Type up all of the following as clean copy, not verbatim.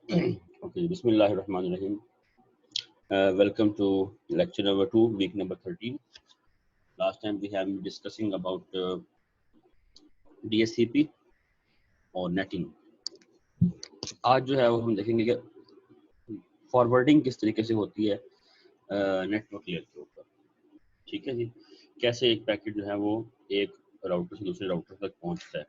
Okay, Bismillahirrahmanirrahim. Welcome to lecture number 2, week number 13. Last time we have been discussing about DSCP और netting. आज जो है वो हम देखेंगे कि फॉरवर्डिंग किस तरीके से होती है नेटवर्क लेयर के ऊपर. ठीक है जी, कैसे एक पैकेट जो है वो एक राउटर से दूसरे राउटर तक पहुंचता है.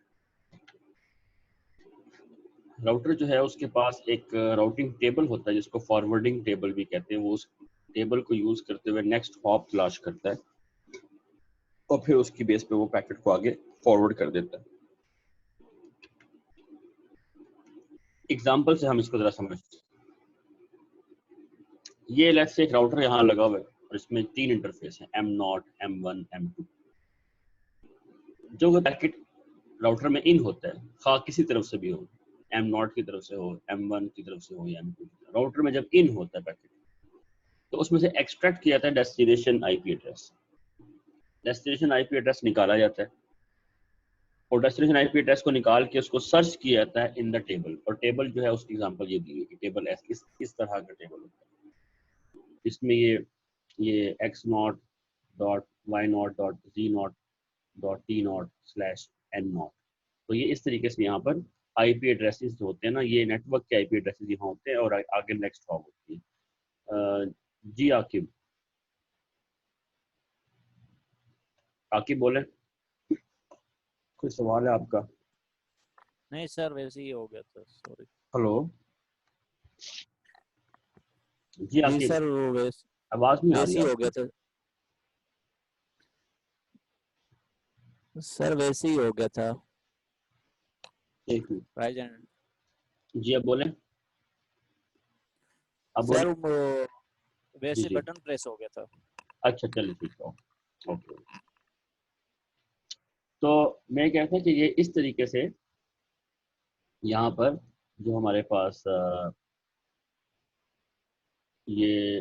राउटर जो है उसके पास एक राउटिंग टेबल होता है जिसको फॉरवर्डिंग टेबल भी कहते हैं. वो उस टेबल को यूज करते हुए नेक्स्ट हॉप तलाश करता है और फिर उसकी बेस पे वो पैकेट को आगे फॉरवर्ड कर देता है. एग्जांपल से हम इसको जरा समझते हैं. ये लेट्स से एक राउटर यहाँ लगा हुआ है और इसमें 3 इंटरफेस हैं, M0, M1, M2. जो पैकेट राउटर में इन होता है, खा किसी तरफ से भी हो, M0 की तरफ से हो, M1 की तरफ से हो या M2, राउटर में जब इन होता है पैकेट तो उसमें से एक्सट्रैक्ट किया जाता है destination IP address. Destination IP address निकाला जाता है और डेस्टिनेशन आईपी एड्रेस को निकाल के उसको सर्च किया जाता है इन द टेबल. और टेबल जो है उसकी एग्जांपल ये दी है कि टेबल इस तरह का टेबल होता है. इसमें ये x0 dot y0 dot z0 dot t0 slash n0. तो ये इस तरीके से यहाँ पर आईपी एड्रेसेस जो होते हैं ना, ये नेटवर्क के आईपी एड्रेसेस यहाँ होते हैं और आगे नेक्स्ट हॉप होती है. जी आकिब बोले, कोई सवाल है आपका? नहीं सर, वैसे ही हो गया था, सॉरी. हेलो जी जी आकिब, सर, वो आवाज नहीं आ रही वैसे ही हो आपकी. गया था सर, वैसे ही हो गया था. एक मिनट भाईजान जी, अब बोले, अब बोले. सर, वो जी वैसे जी, बटन प्रेस हो गया था. अच्छा चलिए ठीक है. ओके, तो मैं कहता हूँ कि ये इस तरीके से यहाँ पर जो हमारे पास ये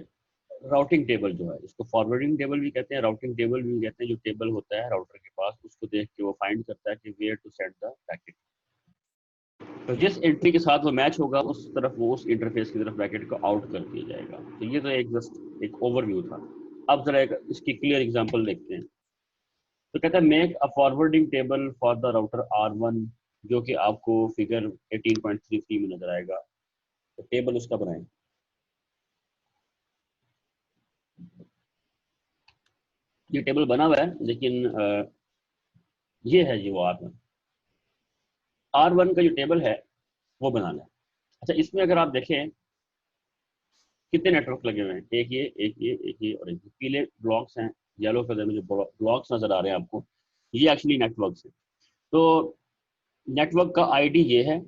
राउटिंग टेबल जो है, इसको फॉरवर्डिंग टेबल भी कहते हैं, राउटिंग टेबल भी कहते हैं. जो टेबल होता है राउटर के पास, उसको देख के वो फाइंड करता है कि where to send the packet. तो जिस एंट्री के साथ वो मैच होगा उस तरफ वो उस इंटरफेस की तरफ पैकेट को आउट कर दिया जाएगा. तो ये तो एक जस्ट एक ओवरव्यू था. अब जरा एक इसकी क्लियर एग्जांपल देखते हैं. तो कहता है make a forwarding table for the router R1, जो कि आपको फिगर 18.33 में नजर आएगा. तो टेबल उसका बनाएं. ये टेबल बना हुआ है, लेकिन ये है जी वो R1 का जो टेबल है वो बनाना है. अच्छा, इसमें अगर आप देखें कितने नेटवर्क लगे हुए हैं, एक ये एक ये एक ये और एक ये. पीले ब्लॉक्स हैं, येलो कलर में जो ब्लॉक्स नजर आ रहे हैं आपको, ये एक्चुअली नेटवर्क्स हैं. तो नेटवर्क का आईडी ये है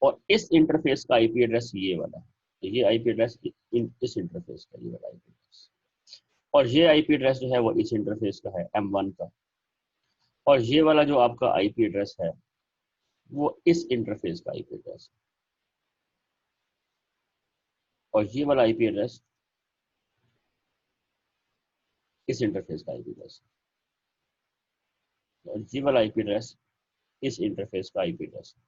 और इस इंटरफेस का आईपी एड्रेस ये वाला है. तो ये आईपी एड्रेस इस इंटरफेस का, ये वाला आईपी एड्रेस. और ये आईपी एड्रेस जो है वो इस इंटरफेस का है, M1 का. और ये वाला जो आपका आईपी एड्रेस है वो इस इंटरफेस का आईपी एड्रेस है. और ये वाला आईपी एड्रेस इस इंटरफेस का आईपी एड्रेस है. और ये वाला आईपी एड्रेस इस इंटरफेस का आईपी एड्रेस है.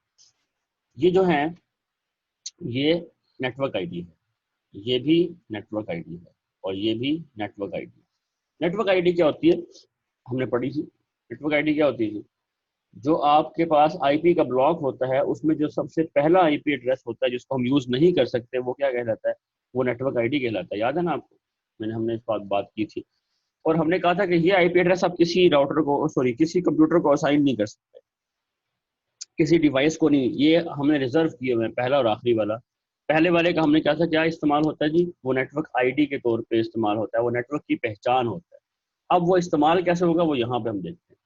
ये जो है ये नेटवर्क आईडी है, ये भी नेटवर्क आईडी है और ये भी नेटवर्क आईडी है. नेटवर्क आईडी क्या होती है, हमने पढ़ी थी. नेटवर्क आईडी क्या होती है? जो आपके पास आईपी का ब्लॉक होता है उसमें जो सबसे पहला आईपी एड्रेस होता है जिसको हम यूज नहीं कर सकते, वो क्या कहलाता है? वो नेटवर्क आईडी कहलाता है. याद है ना आपको, हमने इस बात की थी. और हमने कहा था कि ये आईपी एड्रेस आप किसी राउटर को, सॉरी किसी कंप्यूटर को असाइन नहीं कर सकते, किसी डिवाइस को नहीं. ये हमने रिजर्व किए हुए हैं, पहला और आखिरी वाला. पहले वाले का हमने कहा था क्या इस्तेमाल होता है जी, वो नेटवर्क आईडी के तौर पे इस्तेमाल होता है, वो नेटवर्क की पहचान होता है. अब वो इस्तेमाल कैसे होगा वो यहाँ पे हम देखते हैं.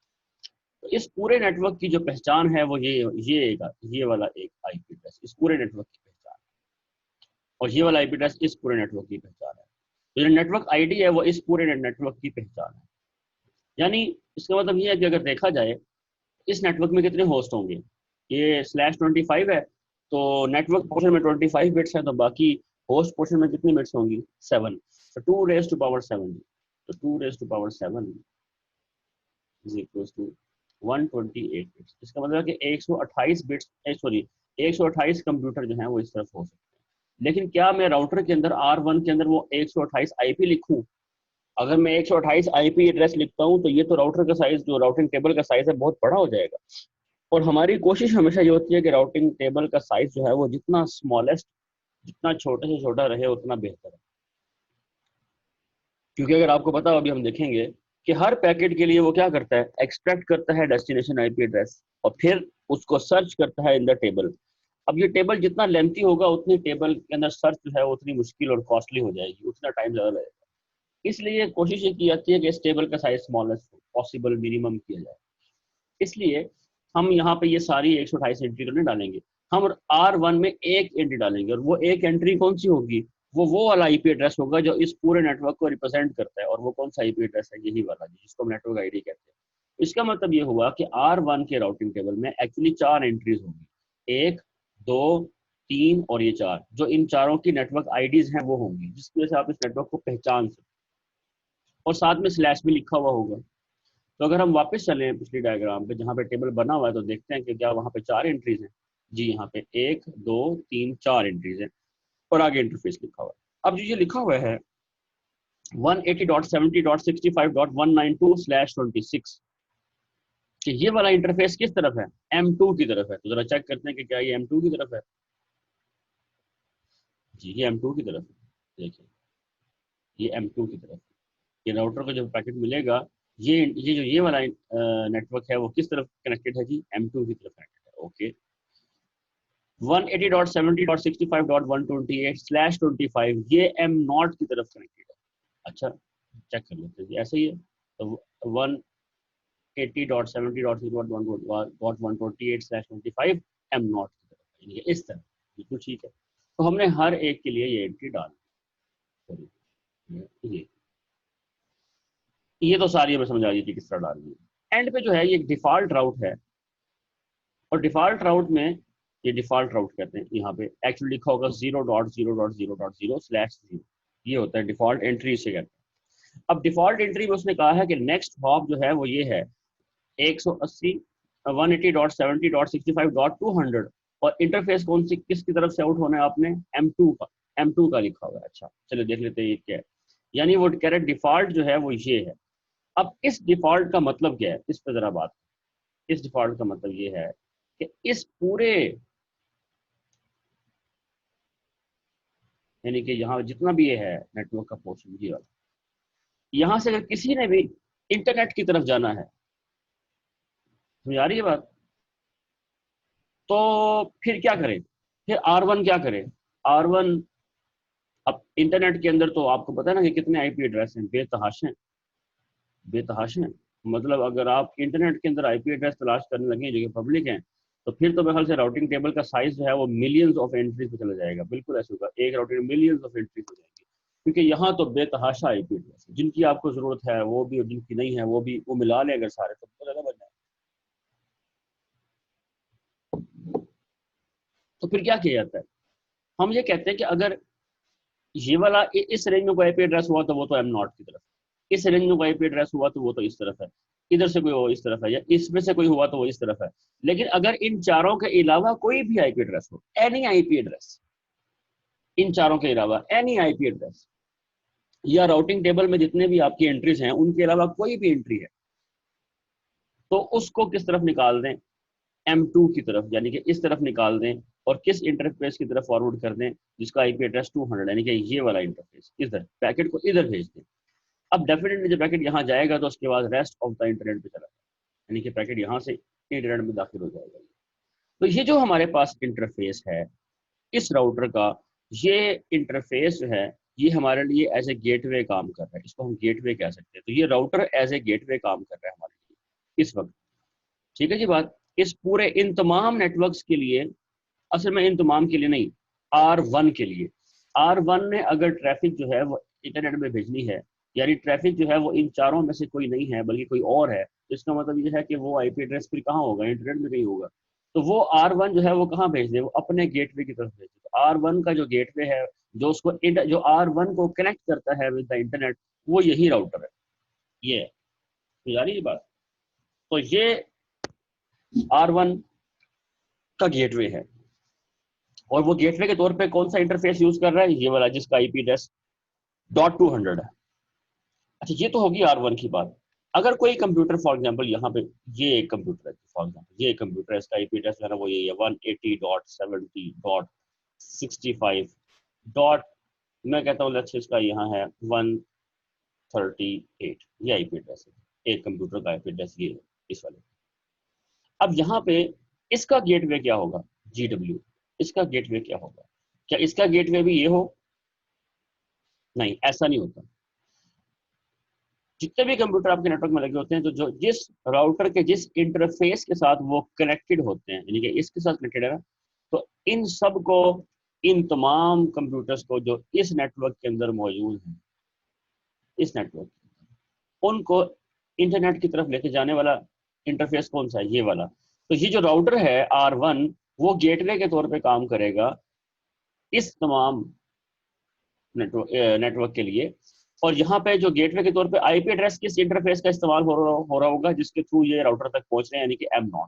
तो इस पूरे नेटवर्क की जो पहचान है वो ये वाला एक आईपी एड्रेस इस पूरे नेटवर्क की पहचान है. और ये वाला आईपी एड्रेस इस पूरे नेटवर्क की पहचान है. तो जो नेटवर्क आईडी है वो इस पूरे नेटवर्क की पहचान है. यानी इसका मतलब ये है कि अगर देखा जाए इस नेटवर्क में कितने होस्ट होंगे, ये /25 है, तो नेटवर्क पोर्शन में 25 बिट्स है, तो बाकी होस्ट पोर्शन में कितनी बिट्स होंगी? 7. तो 2⁻7. तो 2⁻7 इज इक्वल टू 128 बिट्स. इसका मतलब है कि 128 बिट्स, सॉरी 128 कंप्यूटर जो है वो इस तरफ हो सकते हैं। लेकिन क्या मैं राउटर के अंदर R1 के अंदर वो 128 IP लिखूं? अगर मैं 128 IP एड्रेस लिखता हूं तो ये तो राउटर का साइज, जो राउटिंग टेबल का साइज है, बहुत बड़ा हो जाएगा। और हमारी कोशिश हमेशा ये होती है कि राउटिंग टेबल का साइज जो है वो जितना स्मॉलेस्ट, जितना छोटे से छोटा रहे उतना बेहतर है। क्योंकि अगर आपको पता हो, अभी हम देखेंगे कि हर पैकेट के लिए वो क्या करता है, एक्सट्रैक्ट करता है डेस्टिनेशन IP एड्रेस और फिर उसको सर्च करता है इन द टेबल। अब ये टेबल जितना लेंथी होगा उतनी टेबल के अंदर सर्च जो है उतनी मुश्किल और कॉस्टली हो जाएगी, उतना टाइम ज़्यादा लगेगा। इसलिए कोशिश ये की जाती है कि इस टेबल का साइज स्मॉलेस्ट पॉसिबल मिनिमम किया जाए। इसलिए हम यहाँ पे ये सारी 128 एंट्री तो नहीं डालेंगे, हम R1 में एक एंट्री डालेंगे, और वो एक एंट्री कौन सी होगी, वो वाला IP एड्रेस होगा जो इस पूरे नेटवर्क को रिप्रेजेंट करता है। और वो कौन सा IP एड्रेस है, यही वाला जिसको हम नेटवर्क ID कहते हैं। इसका मतलब ये हुआ कि R1 के राउटिंग टेबल में एक्चुअली 4 एंट्रीज होंगी, 1 2 3 और ये 4, जो इन चारों की नेटवर्क IDs हैं वो होंगी, जिसकी वजह से आप इस नेटवर्क को पहचान सकते। और साथ में स्लैश भी लिखा हुआ होगा। तो अगर हम वापस चलें पिछली डायग्राम पे जहाँ पे टेबल बना हुआ है, तो देखते हैं कि क्या वहाँ पे 4 एंट्रीज हैं। जी यहाँ पे 1 2 3 4 एंट्रीज हैं और आगे इंटरफेस लिखा हुआ है। अब जो ये लिखा हुआ है 180.70.65.192/26, कि ये वाला इंटरफेस किस तरफ है, M2 की तरफ है। तो जरा चेक करते हैं कि क्या ये M2 की तरफ है। जी ये M2 की तरफ है, देखिए ये M2 की तरफ है। ये राउटर को जब पैकेट मिलेगा, ये जो ये वाला नेटवर्क है वो किस तरफ कनेक्टेड है जी, M2 की तरफ कनेक्टेड है। ओके, 180.70.65.128/25 ये M0 की तरफ कनेक्टेड है। अच्छा चेक कर लेते हैं, ऐसे ही है। तो 180.70.60.128/25 M0 की तरफ है, यानी इस तरफ। बिल्कुल ठीक है। तो हमने हर एक के लिए ये एंट्री डाल दी। ये तो सारी हमें समझा दी थी किस तरह डालनी है। एंड पे जो है ये डिफॉल्ट राउट है, और डिफॉल्ट राउट में, ये डिफॉल्ट राउट कहते हैं, यहाँ पे एक्चुअली लिखा होगा 0.0.0.0/0। ये होता है डिफॉल्ट एंट्री से कहते हैं। अब डिफॉल्ट एंट्री में उसने कहा है कि नेक्स्ट हॉप जो है वो ये है 180 180.70.65.200, और इंटरफेस कौन सी किसकी तरफ से आउट होना है आपने, M2 का, M2 का लिखा हुआ है। अच्छा चलिए देख लेते हैं ये क्या है। यानी वो कह रहे डिफॉल्ट जो है वो ये है। अब इस डिफॉल्ट का मतलब क्या है, इस पर जरा बात। इस डिफॉल्ट का मतलब ये है कि इस पूरे, यानी कि यहाँ जितना भी ये है नेटवर्क का पोर्शन, ये वाला, यहाँ से अगर किसी ने भी इंटरनेट की तरफ जाना है, समझ आ रही है बात, तो फिर क्या करें, फिर R1 क्या करें। R1, अब इंटरनेट के अंदर तो आपको पता है ना कि कितने IP एड्रेस हैं, बेतहाशा, बेतहाशा। मतलब अगर आप इंटरनेट के अंदर IP एड्रेस तलाश करने लगे जो कि पब्लिक हैं, तो फिर तो मेरे ख्याल से राउटिंग टेबल का साइज जो है वो मिलियंस ऑफ एंट्रीज पे चला जाएगा। बिल्कुल ऐसा होगा, एक राउटिंग में मिलियंस ऑफ एंट्रीज हो जाएंगी, क्योंकि यहाँ तो बेतहाशा IP एड्रेस, जिनकी आपको जरूरत है वो भी और जिनकी नहीं है वो भी, वो मिला लें अगर सारे, तो बहुत ज्यादा बन जाए। तो फिर क्या किया जाता है, हम ये कहते हैं कि अगर ये वाला इस रेंज में कोई IP एड्रेस हुआ तो वो तो M0 की तरफ, इस रेंज में कोई IP एड्रेस हुआ तो वो तो इस तरफ है, इधर से कोई वो इस तरफ है, या इसमें से कोई हुआ तो वो इस तरफ है। लेकिन अगर इन चारों के अलावा कोई भी IP एड्रेस हो, एनी IP एड्रेस, इन चारों के अलावा एनी IP एड्रेस, या राउटिंग टेबल में जितने भी आपकी एंट्रीज हैं उनके अलावा कोई भी एंट्री है, तो उसको किस तरफ निकाल दें, M2 की तरफ, यानी कि इस तरफ निकाल दें, और किस इंटरफेस की तरफ फॉरवर्ड कर दें, जिसका IP एड्रेस 200, यानी कि ये वाला इंटरफेस, इधर पैकेट को इधर भेज दें। अब डेफिनेटली जब पैकेट यहाँ जाएगा तो उसके बाद रेस्ट ऑफ द इंटरनेट पे चला जाएगा, यानी कि पैकेट यहाँ से इंटरनेट में दाखिल हो जाएगा। तो ये जो हमारे पास इंटरफेस है इस राउटर का, ये इंटरफेस जो है ये हमारे लिए एज ए गेटवे काम कर रहा है, इसको हम गेटवे कह सकते हैं। तो ये राउटर एज ए गेटवे काम कर रहा है हमारे लिए इस वक्त। ठीक है जी बात। इस पूरे इन तमाम नेटवर्क्स के लिए, असल में इन तमाम के लिए नहीं, R1 के लिए, R1 ने अगर ट्रैफिक जो है वो इंटरनेट में भेजनी है, यानी ट्रैफिक जो है वो इन चारों में से कोई नहीं है बल्कि कोई और है, तो इसका मतलब ये है कि वो IP एड्रेस फिर कहाँ होगा, इंटरनेट में कहीं होगा। तो वो R1 जो है वो कहाँ भेज दे, वो अपने गेटवे की तरफ भेज दे। तो R1 का जो गेटवे है, जो उसको जो R1 को कनेक्ट करता है विद द इंटरनेट, वो यही राउटर है। ये है, तो यार ये बात, तो ये R1 का गेटवे है। और वो गेटवे के तौर पे कौन सा इंटरफेस यूज कर रहा है, ये वाला जिसका आईपी एड्रेस .200 है। अच्छा ये तो होगी R1 की बात। अगर कोई कंप्यूटर फॉर एग्जांपल यहाँ पे ये एक कंप्यूटर है, फॉर एग्जांपल ये एक कंप्यूटर है, इसका आईपी एड्रेस है ना वो ये है 180.70.65 डॉट, मैं कहता हूँ लेट्स इसका यहाँ है 138, ये आईपी एड्रेस है एक कंप्यूटर का आईपी एड्रेस ये है इस वाले। अब यहाँ पे इसका गेटवे क्या होगा, GW, इसका गेटवे क्या होगा, क्या इसका गेटवे भी ये हो, नहीं ऐसा नहीं होता। जितने भी कंप्यूटर आपके नेटवर्क में लगे होते हैं तो जो जिस राउटर के जिस इंटरफेस के साथ वो कनेक्टेड होते हैं, यानी कि इसके साथ कनेक्टेड है ना, तो इन सब को, इन तमाम कंप्यूटर्स को जो इस नेटवर्क के अंदर मौजूद हैं, इस नेटवर्क उनको इंटरनेट की तरफ लेके जाने वाला इंटरफेस कौन सा है, ये वाला। तो ये जो राउटर है R1 वो गेटवे के तौर पे काम करेगा इस तमाम नेटवर्क के लिए। और यहाँ पे जो गेटवे के तौर पे आईपी एड्रेस किस इंटरफेस का इस्तेमाल हो रहा होगा, जिसके थ्रू ये राउटर तक पहुंच रहे हैं, यानी कि M0।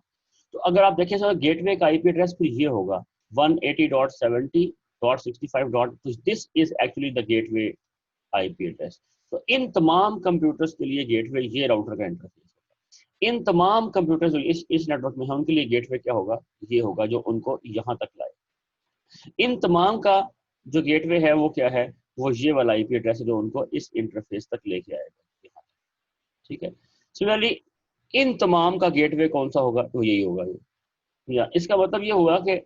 तो अगर आप देखें तो गेटवे का आईपी एड्रेस फिर ये होगा 180.70.65 dot, this is actually the gateway IP address. तो इन तमाम कंप्यूटर्स के लिए गेटवे ये राउटर का इंटरफेस होगा। इन तमाम कंप्यूटर्स इस नेटवर्क में है उनके लिए गेटवे क्या होगा, ये होगा जो उनको यहाँ तक लाए। इन तमाम का जो गेटवे है वो क्या है, वो ये वाला आईपी एड्रेस है जो उनको इस इंटरफेस तक लेके आएगा यहाँ, ठीक है। सिमिलरली इन तमाम का गेटवे कौन सा होगा, तो यही होगा ये। या इसका मतलब ये हुआ कि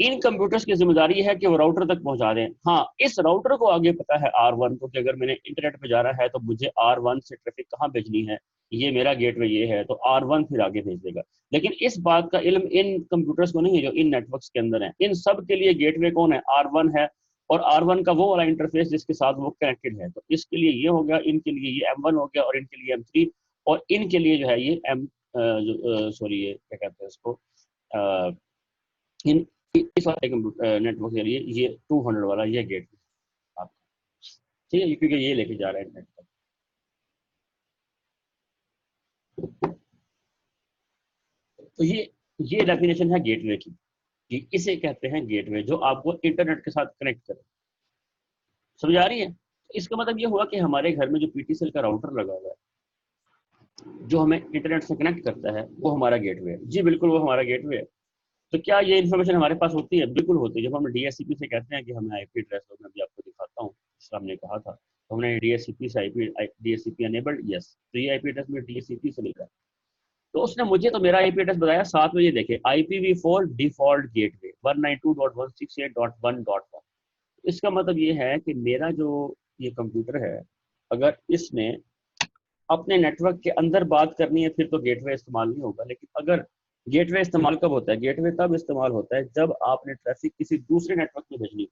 इन कंप्यूटर्स की जिम्मेदारी है कि वो राउटर तक पहुंचा दें। हाँ, इस राउटर को आगे पता है R1 को कि अगर मैंने इंटरनेट पे जाना है तो मुझे R1 से ट्रैफिक कहाँ भेजनी है, ये मेरा गेटवे ये है, तो R1 फिर आगे भेज देगा। लेकिन इस बात का इल्म इन कंप्यूटर्स को नहीं है जो इन नेटवर्क्स के अंदर है। इन सब के लिए गेटवे कौन है, R1 है। और R1 का वो वाला इंटरफेस जिसके साथ वो कनेक्टेड है। तो इसके लिए ये हो गया, इनके लिए ये M1 हो गया, और इनके लिए M3, और इनके लिए जो है ये सॉरी ये क्या कहते हैं इसको, इन इस वाले नेटवर्क के लिए ये 200 वाला ये गेट आपका, ठीक है, क्योंकि ये लेके जा रहा है इंटरनेट तक। तो ये डेफिनेशन है गेटवे की, कि इसे कहते हैं गेटवे, जो आपको इंटरनेट के साथ कनेक्ट करे। समझ आ रही है। इसका मतलब ये हुआ कि हमारे घर में जो PTCL का राउटर लगा हुआ है जो हमें इंटरनेट से कनेक्ट करता है वो हमारा गेटवे है। जी बिल्कुल, वो हमारा गेटवे है। तो क्या ये इन्फॉर्मेशन हमारे पास होती है? बिल्कुल होती है। जब हम DHCP से कहते हैं कि हमें आईपी एड्रेस हो, मैं भी आपको दिखाता हूँ, हमने कहा था, तो हमने DHCP से DHCP एनेबल्ड, यस, तो ये आईपी एड्रेस में DHCP से मिल रहा है। तो उसने मुझे तो मेरा आईपी एड्रेस बताया, साथ में ये देखे IPv4 डिफॉल्ट गेटवे 192.168.1.1। इसका मतलब ये है कि मेरा जो ये कंप्यूटर है, अगर इसने अपने नेटवर्क के अंदर बात करनी है फिर तो गेटवे इस्तेमाल नहीं होगा। लेकिन अगर गेटवे इस्तेमाल कब होता है, गेटवे तब इस्तेमाल होता है जब आपने ट्रैफिक किसी दूसरे नेटवर्क में भेजनी,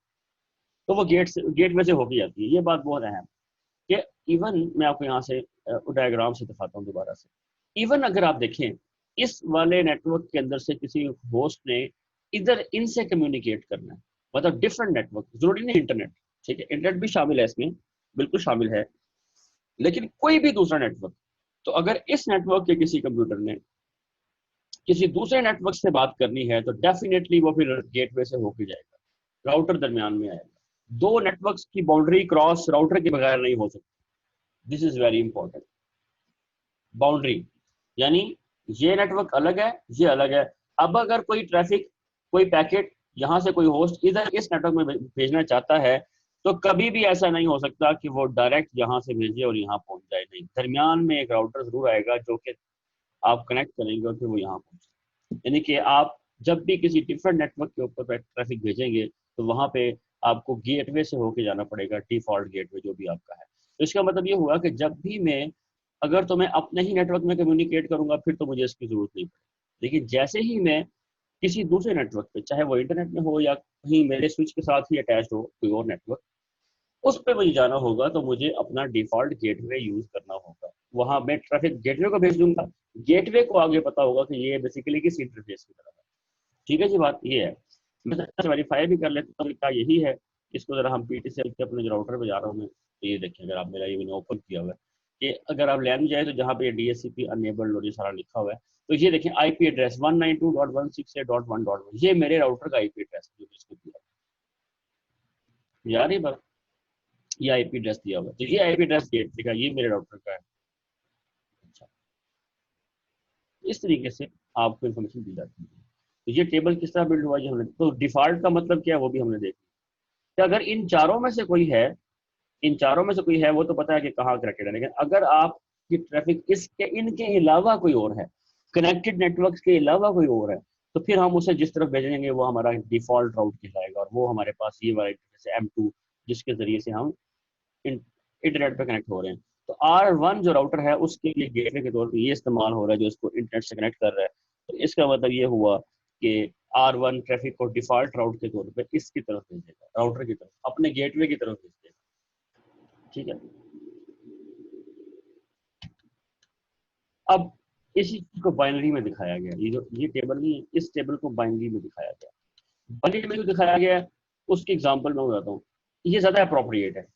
तो वो गेटवे से होके जाती है। ये बात बहुत अहम कि इवन मैं आपको यहाँ से डायग्राम से दिखाता हूँ दोबारा से। इवन अगर आप देखें इस वाले नेटवर्क के अंदर से किसी होस्ट ने इधर इनसे कम्युनिकेट करना है, मतलब डिफरेंट नेटवर्क, जरूरी नहीं इंटरनेट, ठीक है, इंटरनेट भी शामिल है इसमें, बिल्कुल शामिल है, लेकिन कोई भी दूसरा नेटवर्क। तो अगर इस नेटवर्क के किसी कंप्यूटर ने किसी दूसरे नेटवर्क से बात करनी है तो डेफिनेटली वो फिर गेटवे से होके जाएगा, राउटर दरमियान में आएगा। दो नेटवर्क्स की बाउंड्री क्रॉस राउटर के बगैर नहीं हो सकती। This is very important. Boundary यानी ये नेटवर्क अलग है, ये अलग है। अब अगर कोई ट्रैफिक, कोई पैकेट यहाँ से कोई होस्ट इधर इस नेटवर्क में भेजना चाहता है तो कभी भी ऐसा नहीं हो सकता कि वो डायरेक्ट यहाँ से भेजे और यहाँ पहुंच जाए। नहीं, दरमियान में एक राउटर जरूर आएगा जो कि आप कनेक्ट करेंगे और फिर वो यहाँ पहुंचे। यानी कि आप जब भी किसी डिफरेंट नेटवर्क के ऊपर ट्रैफिक भेजेंगे तो वहां पे आपको गेटवे से होके जाना पड़ेगा, डिफॉल्ट गेटवे जो भी आपका है। तो इसका मतलब ये हुआ कि जब भी मैं, अगर तो मैं अपने ही नेटवर्क में कम्युनिकेट करूंगा फिर तो मुझे इसकी जरूरत नहीं पड़ेगी। लेकिन जैसे ही मैं किसी दूसरे नेटवर्क पे, चाहे वो इंटरनेट में हो या कहीं मेरे स्विच के साथ ही अटैच हो कोई और नेटवर्क, उस पे मुझे जाना होगा तो मुझे अपना डिफॉल्ट गेटवे यूज करना होगा। वहां मैं ट्रैफिक गेटवे को भेज दूंगा, गेटवे को आगे पता होगा कि ये बेसिकली किस इंटरफेस की तरह है। ठीक है जी, बात ये है। मैं वेरीफाई भी कर लेता हूँ, क्या यही है। इसको जरा हम PTCL के अपने राउटर पे जा रहा हूँ मैं, तो ये देखिए, अगर आप मेरा ये मैंने ओपन किया हुआ है कि अगर आप लैब में जाए तो जहाँ पे DHCP अनेबल्ड और ये सारा लिखा हुआ है, तो ये देखें IP एड्रेस 192.168.1.1, ये मेरे राउटर का IP एड्रेस है जो इसको दिया यार, ये बात, ये IP एड्रेस दिया हुआ है, तो ये IP एड्रेस देखा, ये मेरे राउटर का है। अच्छा, इस तरीके से आपको इन्फॉर्मेशन दी जाती है। तो ये टेबल किस तरह बिल्ड हुआ, ये हमने, तो डिफॉल्ट का मतलब क्या है वो भी हमने देखा कि अगर इन चारों में से कोई है, इन चारों में से कोई है वो तो पता है कि कहाँ कनेक्टेड है, लेकिन अगर आपकी ट्रैफिक इसके इनके अलावा कोई और है, कनेक्टेड नेटवर्क के अलावा कोई और है, तो फिर हम उसे जिस तरफ भेजेंगे वो हमारा डिफॉल्ट राउट कहलाएगा, और वो हमारे पास ये वाला जैसे M2 जिसके जरिए से हम इंटरनेट पे कनेक्ट हो रहे हैं। तो R1 जो राउटर है उसके लिए गेटवे के तौर पर ये इस्तेमाल हो रहा है जो इसको इंटरनेट से कनेक्ट कर रहा है। तो इसका मतलब ये हुआ कि R1 ट्रैफिक को डिफॉल्ट राउट के तौर पर इसकी तरफ भेज देगा, राउटर की तरफ, अपने गेटवे की तरफ भेज देगा। ठीक है, अब इसी चीज को बाइनरी में दिखाया गया, ये जो ये टेबल नहीं है, इस टेबल को बाइनरी में दिखाया गया। बाइनरी में जो दिखाया गया है उसकी एग्जांपल मैं बताता हूँ, ये ज्यादा अप्रोप्रिएट है।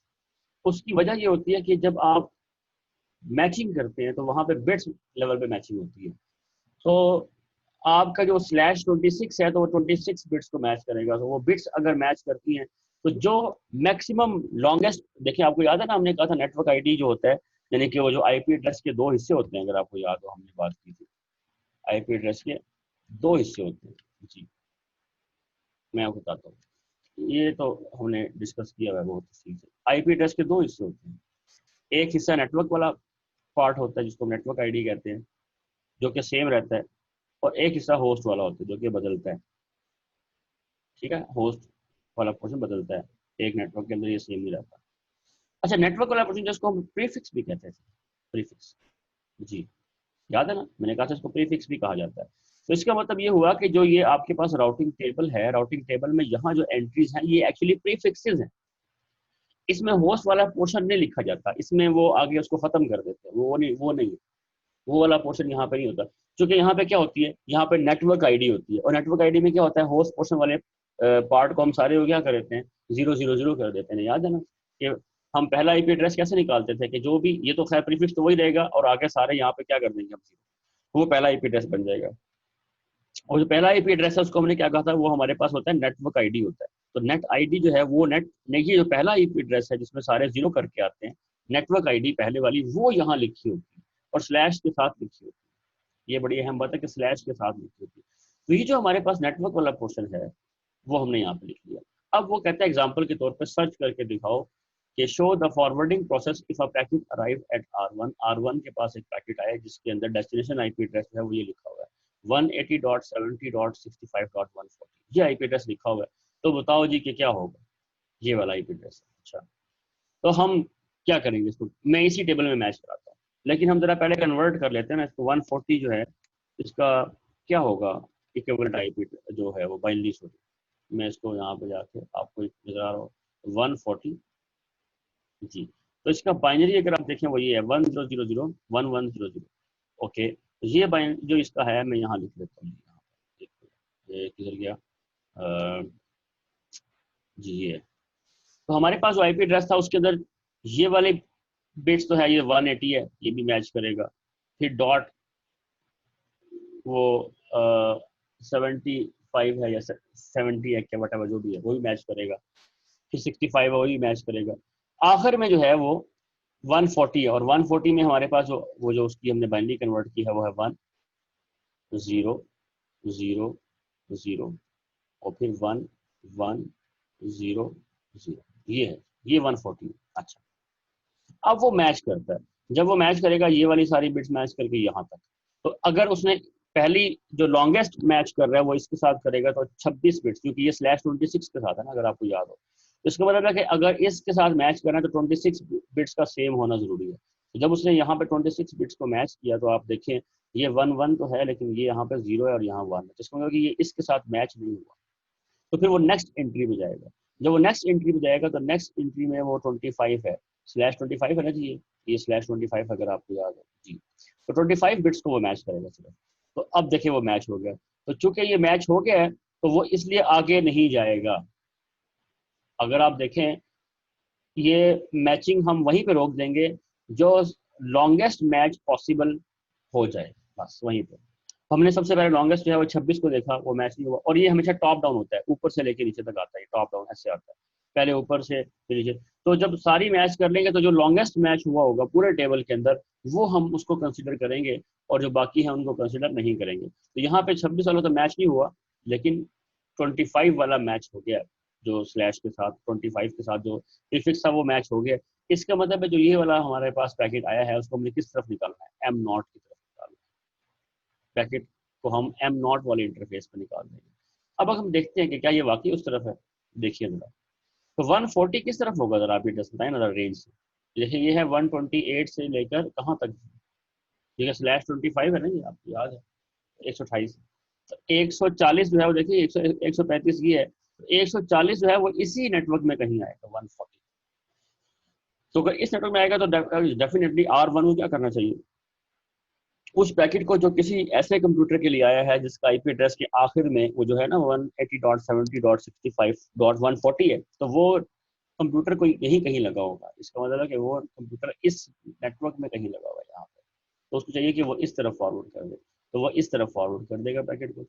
उसकी वजह ये होती है कि जब आप मैचिंग करते हैं तो वहां पे बिट्स लेवल पे मैचिंग होती है। तो आपका जो /26 है तो वो 26 बिट्स को मैच करेगा, तो वो बिट्स अगर मैच करती हैं तो जो मैक्सिमम लॉन्गेस्ट, देखिए आपको याद है ना हमने कहा था नेटवर्क आईडी जो होता है, यानी कि वो जो आईपी एड्रेस के दो हिस्से होते हैं, अगर आपको याद हो हमने बात की थी, आईपी एड्रेस के दो हिस्से होते हैं। जी मैं आपको बताता हूँ, ये तो हमने डिस्कस किया हुआ है बहुत अच्छी से। आईपी एड्रेस के दो हिस्से होते हैं, एक हिस्सा नेटवर्क वाला पार्ट होता है जिसको नेटवर्क आईडी कहते हैं, जो कि सेम रहता है, और एक हिस्सा होस्ट वाला होता है जो कि बदलता है। ठीक है, होस्ट वाला पोर्शन बदलता है, एक नेटवर्क के अंदर ये सेम नहीं रहता। अच्छा, नेटवर्क वाला पोर्शन जिसको हम प्रीफिक्स भी कहते हैं, प्रीफिक्स, जी याद है ना, मैंने कहा था इसको प्रीफिक्स भी कहा जाता है। तो इसका मतलब ये हुआ कि जो ये आपके पास राउटिंग टेबल है, राउटिंग टेबल में यहाँ जो एंट्रीज हैं ये एक्चुअली प्रीफिक्सेस हैं, इसमें होस्ट वाला पोर्शन नहीं लिखा जाता, इसमें वो आगे उसको खत्म कर देते हैं, वो नहीं है, वो वाला पोर्शन यहाँ पे नहीं होता। क्योंकि यहाँ पे क्या होती है, यहाँ पे नेटवर्क आईडी होती है, और नेटवर्क आईडी में क्या होता है, होस्ट पोर्शन वाले पार्ट को हम सारे को क्या कर देते हैं, 000 कर देते हैं। याद है ना कि हम पहला आईपी एड्रेस कैसे निकालते थे कि जो भी, ये तो खैर प्रीफिक्स तो वही रहेगा, और आगे सारे यहाँ पे क्या कर देंगे हम, वो पहला आईपी एड्रेस बन जाएगा। और जो पहला आईपी एड्रेस है उसको हमने क्या कहा था, वो हमारे पास होता है नेटवर्क आईडी होता है। तो नेट आईडी जो है वो नेट, ये जो पहला आईपी एड्रेस है जिसमें सारे 0 करके आते हैं, नेटवर्क आईडी पहले वाली वो यहाँ लिखी होती है और स्लैश के साथ लिखी होती है। ये बड़ी अहम बात है कि स्लैश के साथ लिखी होती है। तो ये जो हमारे पास नेटवर्क वाला पोर्शन है वो हमने यहाँ पे लिख लिया। अब वो कहता है एग्जाम्पल के तौर पर सर्च करके दिखाओ कि show the forwarding process if a packet arrive at R1 के पास एक पैकेट आया जिसके अंदर डेस्टिनेशन आईपी एड्रेस है वो ये लिखा हुआ है 180.70.65.140, ये आईपी एड्रेस लिखा हुआ है। तो बताओ जी कि क्या होगा, ये वाला आईपी एड्रेस है। अच्छा, तो हम क्या करेंगे, इसको मैं इसी टेबल में मैच कराता हूँ, लेकिन हम जरा पहले कन्वर्ट कर लेते हैं ना इसको। 140 जो है इसका क्या होगा, इक्विवेलेंट आईपी जो है वो बाइनरी, सॉरी मैं इसको यहाँ पे जाके आपको नजर आ रहा हूँ 140 जी। तो इसका बाइनरी अगर आप देखें वो ये है 10001100। ओके, तो ये जो इसका है मैं यहाँ लिख लेता हूँ, यहाँ ये किधर गया, जी ये। तो हमारे पास जो आईपी एड्रेस था उसके अंदर ये वाले बिट्स तो है, ये 180 है, ये भी मैच करेगा। फिर डॉट वो 75 है या 70 है क्या, वट जो भी है वो भी मैच करेगा। फिर 65 है वो भी मैच करेगा। आखिर में जो है वो 140 है, और 140 में हमारे पास वो जो उसकी हमने बाइनरी कन्वर्ट की है वो है 1 0 0 0 और फिर 1 1 0 0, ये है, ये 140। अच्छा, अब वो मैच करता है, जब वो मैच करेगा ये वाली सारी बिट्स मैच करके यहाँ तक, तो अगर उसने पहली जो लॉन्गेस्ट मैच कर रहा है वो इसके साथ करेगा तो 26 बिट्स, क्योंकि ये /26 के साथ है ना, अगर आपको याद हो। तो इसका मतलब है कि अगर इसके साथ मैच करना है तो 26 बिट्स का सेम होना जरूरी है। तो जब उसने यहाँ पे 26 बिट्स को मैच किया तो आप देखें ये 1 1 तो है, लेकिन ये यहाँ पे 0 है और यहाँ 1 है, जिसका मतलब कि ये इसके साथ मैच नहीं हुआ। तो फिर वो नेक्स्ट एंट्री में जाएगा, जब वो नेक्स्ट एंट्री में जाएगा तो नेक्स्ट एंट्री में वो 25 है, /25 है ना जी, ये /25 अगर आपको याद है जी। तो 25 बिट्स को वो मैच करेगा सिर्फ। तो अब देखिए वो मैच हो गया, तो चूंकि ये मैच हो गया है तो वो इसलिए आगे नहीं जाएगा। अगर आप देखें ये मैचिंग हम वहीं पे रोक देंगे जो लॉन्गेस्ट मैच पॉसिबल हो जाए, बस वहीं पे। हमने सबसे पहले लॉन्गेस्ट जो है वो 26 को देखा, वो मैच नहीं हुआ। और ये हमेशा टॉप डाउन होता है, ऊपर से लेके नीचे तक आता है, टॉप डाउन ऐसे आता है, पहले ऊपर से फिर नीचे। तो जब सारी मैच कर लेंगे तो जो लॉन्गेस्ट मैच हुआ होगा पूरे टेबल के अंदर वो हम उसको कंसिडर करेंगे, और जो बाकी है उनको कंसिडर नहीं करेंगे। तो यहाँ पे 26 वाला तो मैच नहीं हुआ, लेकिन 25 वाला मैच हो गया, जो स्लैश के साथ 25 के साथ जो प्रीफिक्स था वो मैच हो गया। इसका मतलब है जो ये वाला हमारे पास पैकेट आया है उसको हमने किस तरफ निकालना है, एम नॉट की तरफ निकालना है। पैकेट को हम एम नॉट वाले इंटरफेस पर निकाल देंगे। अब हम देखते हैं कि क्या ये वाकई उस तरफ है। देखिए जरा, तो 140 किस तरफ होगा, जरा आप जस्ट बताएं ना रेंज से। देखिए ये है 128 से लेकर कहाँ तक, ठीक है, स्लैश 25 है ना, ये आपको याद है, 128। तो 140 जो है वो देखिए 135 ये है, तो 140 जो है वो इसी नेटवर्क में कहीं आएगा 140। तो अगर इस नेटवर्क में आएगा तो डेफिनेटली R1 को क्या करना चाहिए, उस पैकेट को जो किसी ऐसे कंप्यूटर के लिए आया है जिसका आईपी एड्रेस के आखिर में वो जो है ना 180.70.65.140 है, तो वो कंप्यूटर को यहीं कहीं लगा होगा। इसका मतलब है कि वो कंप्यूटर इस नेटवर्क में कहीं लगा हुआ है यहाँ पे, तो उसको चाहिए कि वो इस तरफ फॉरवर्ड कर दे, तो वो इस तरफ फॉरवर्ड कर देगा पैकेट को।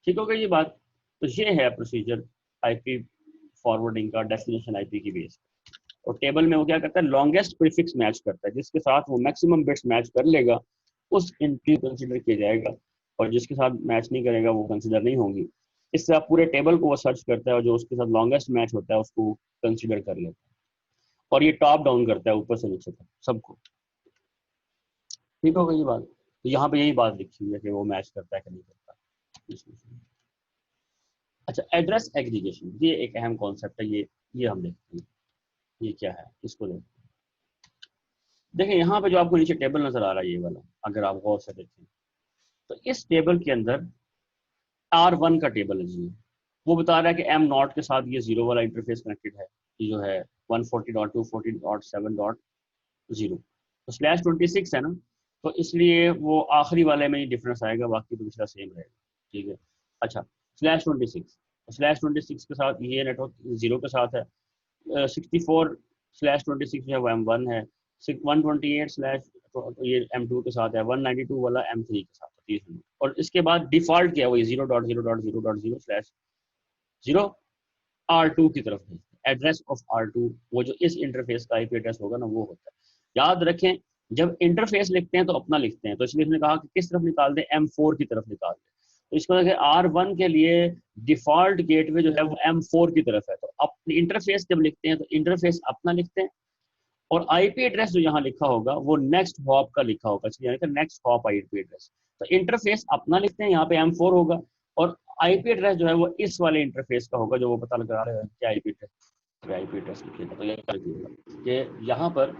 ठीक हो गई ये बात। तो ये है प्रोसीजर आईपी फॉरवर्डिंग का डेस्टिनेशन आईपी की बेस। और टेबल में वो क्या करता है, लॉन्गेस्ट प्रीफिक्स मैच करता है, जिसके साथ वो मैक्सिमम बिट्स मैच कर लेगा उस एंट्री को कंसिडर किया जाएगा, और जिसके साथ मैच नहीं करेगा वो कंसिडर नहीं होंगी। इससे आप पूरे टेबल को वो सर्च करता है और जो उसके साथ लॉन्गेस्ट मैच होता है उसको कंसिडर कर लेता है, और ये टॉप डाउन करता है ऊपर से नीचे तक सबको। ठीक हो गई ये बात। तो यहाँ पे यही बात लिखी हुई है कि वो मैच करता है कि नहीं करता। अच्छा, एड्रेस एग्रीगेशन, ये एक अहम कॉन्सेप्ट है, ये हम देखते हैं ये क्या है, इसको देखते हैं। देखिए यहाँ पे जो आपको नीचे टेबल नजर आ रहा है ये वाला, अगर आप गौर से देखें तो इस टेबल के अंदर R1 का टेबल है जी, वो बता रहा है कि M नॉट के साथ ये 0 वाला इंटरफेस कनेक्टेड है, ये जो है 140.240.7.0। तो स्लैश 26 है ना, तो इसलिए वो आखिरी वाले में ही डिफरेंस आएगा, बाकी तो पिछला सेम रहेगा। ठीक है, अच्छा, स्लैश 26 के साथ ये नेटवर्क 0 के साथ है। 64/26 जो है वो M1 है, 128 स्लैश ये M2 के साथ है, 192 वाला M3 के साथ है, 30 मिनट। और इसके बाद डिफॉल्ट क्या है, वही 0.0.0.0/0 R2 की तरफ है। एड्रेस ऑफ R2 वो जो इस इंटरफेस का आईपी एड्रेस होगा ना वो होता है। याद रखें, जब इंटरफेस लिखते हैं तो अपना लिखते हैं, तो इसलिए इसने कहा कि किस तरफ निकाल दें, M4 की तरफ निकाल दें। तो इसको देखिए R1 के लिए डिफॉल्ट गेटवे जो है वो M4 की तरफ है, तो अपनी इंटरफेस जब लिखते हैं तो इंटरफेस अपना लिखते हैं, और आईपी एड्रेस जो यहाँ लिखा होगा वो नेक्स्ट हॉप का लिखा होगा, यानी कि नेक्स्ट हॉप आईपी एड्रेस। तो इंटरफेस अपना लिखते हैं, यहाँ पे M4 होगा, और आईपी एड्रेस जो है वो इस वाले इंटरफेस का होगा जो वो पता लगा रहे हैं क्या आईपी एड्रेस लिखिएगा। तो ये कि यहाँ पर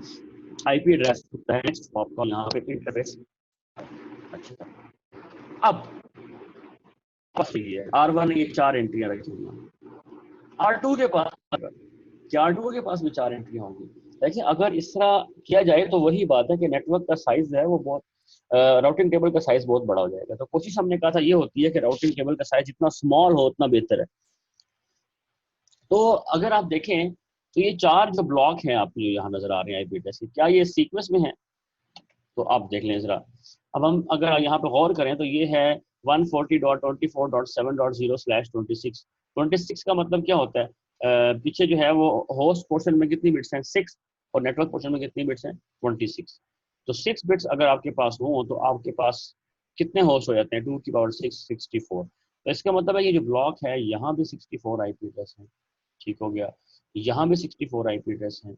आईपी एड्रेस होता है नेक्स्ट हॉप का, यहाँ पे इंटरफेस। अच्छा, अब R1 ये 4 एंट्रियां रखी हुई, R2 के पास R2 के पास भी 4 एंट्रियां होंगी। देखिए अगर इस तरह किया जाए तो वही बात है कि नेटवर्क का साइज है वो बहुत, राउटिंग टेबल का साइज बहुत बड़ा हो जाएगा। तो कोशिश हमने कहा था ये होती है कि राउटिंग टेबल का साइज जितना स्मॉल हो उतना बेहतर है। तो अगर आप देखें तो ये 4 जो ब्लॉक हैं आपको यहाँ नजर आ रहे हैं आईपी एड्रेस के, क्या ये सीक्वेंस में है, तो आप देख लें जरा। अब हम अगर यहाँ पे गौर करें तो ये है 140.24.7.0/26। 26 का मतलब क्या होता है, पीछे जो है वो होस्ट पोर्शन में कितनी बिट्स हैं, 6, और नेटवर्क पोर्शन में कितनी बिट्स हैं, 26। तो 6 बिट्स अगर आपके पास हो तो आपके पास कितने होस्ट हो जाते हैं, 2 की पावर 6, 64। तो इसका मतलब है ये जो ब्लॉक है यहाँ भी 64 आईपी एड्रेस है। ठीक हो गया, यहाँ भी 64 आईपी एड्रेस हैं,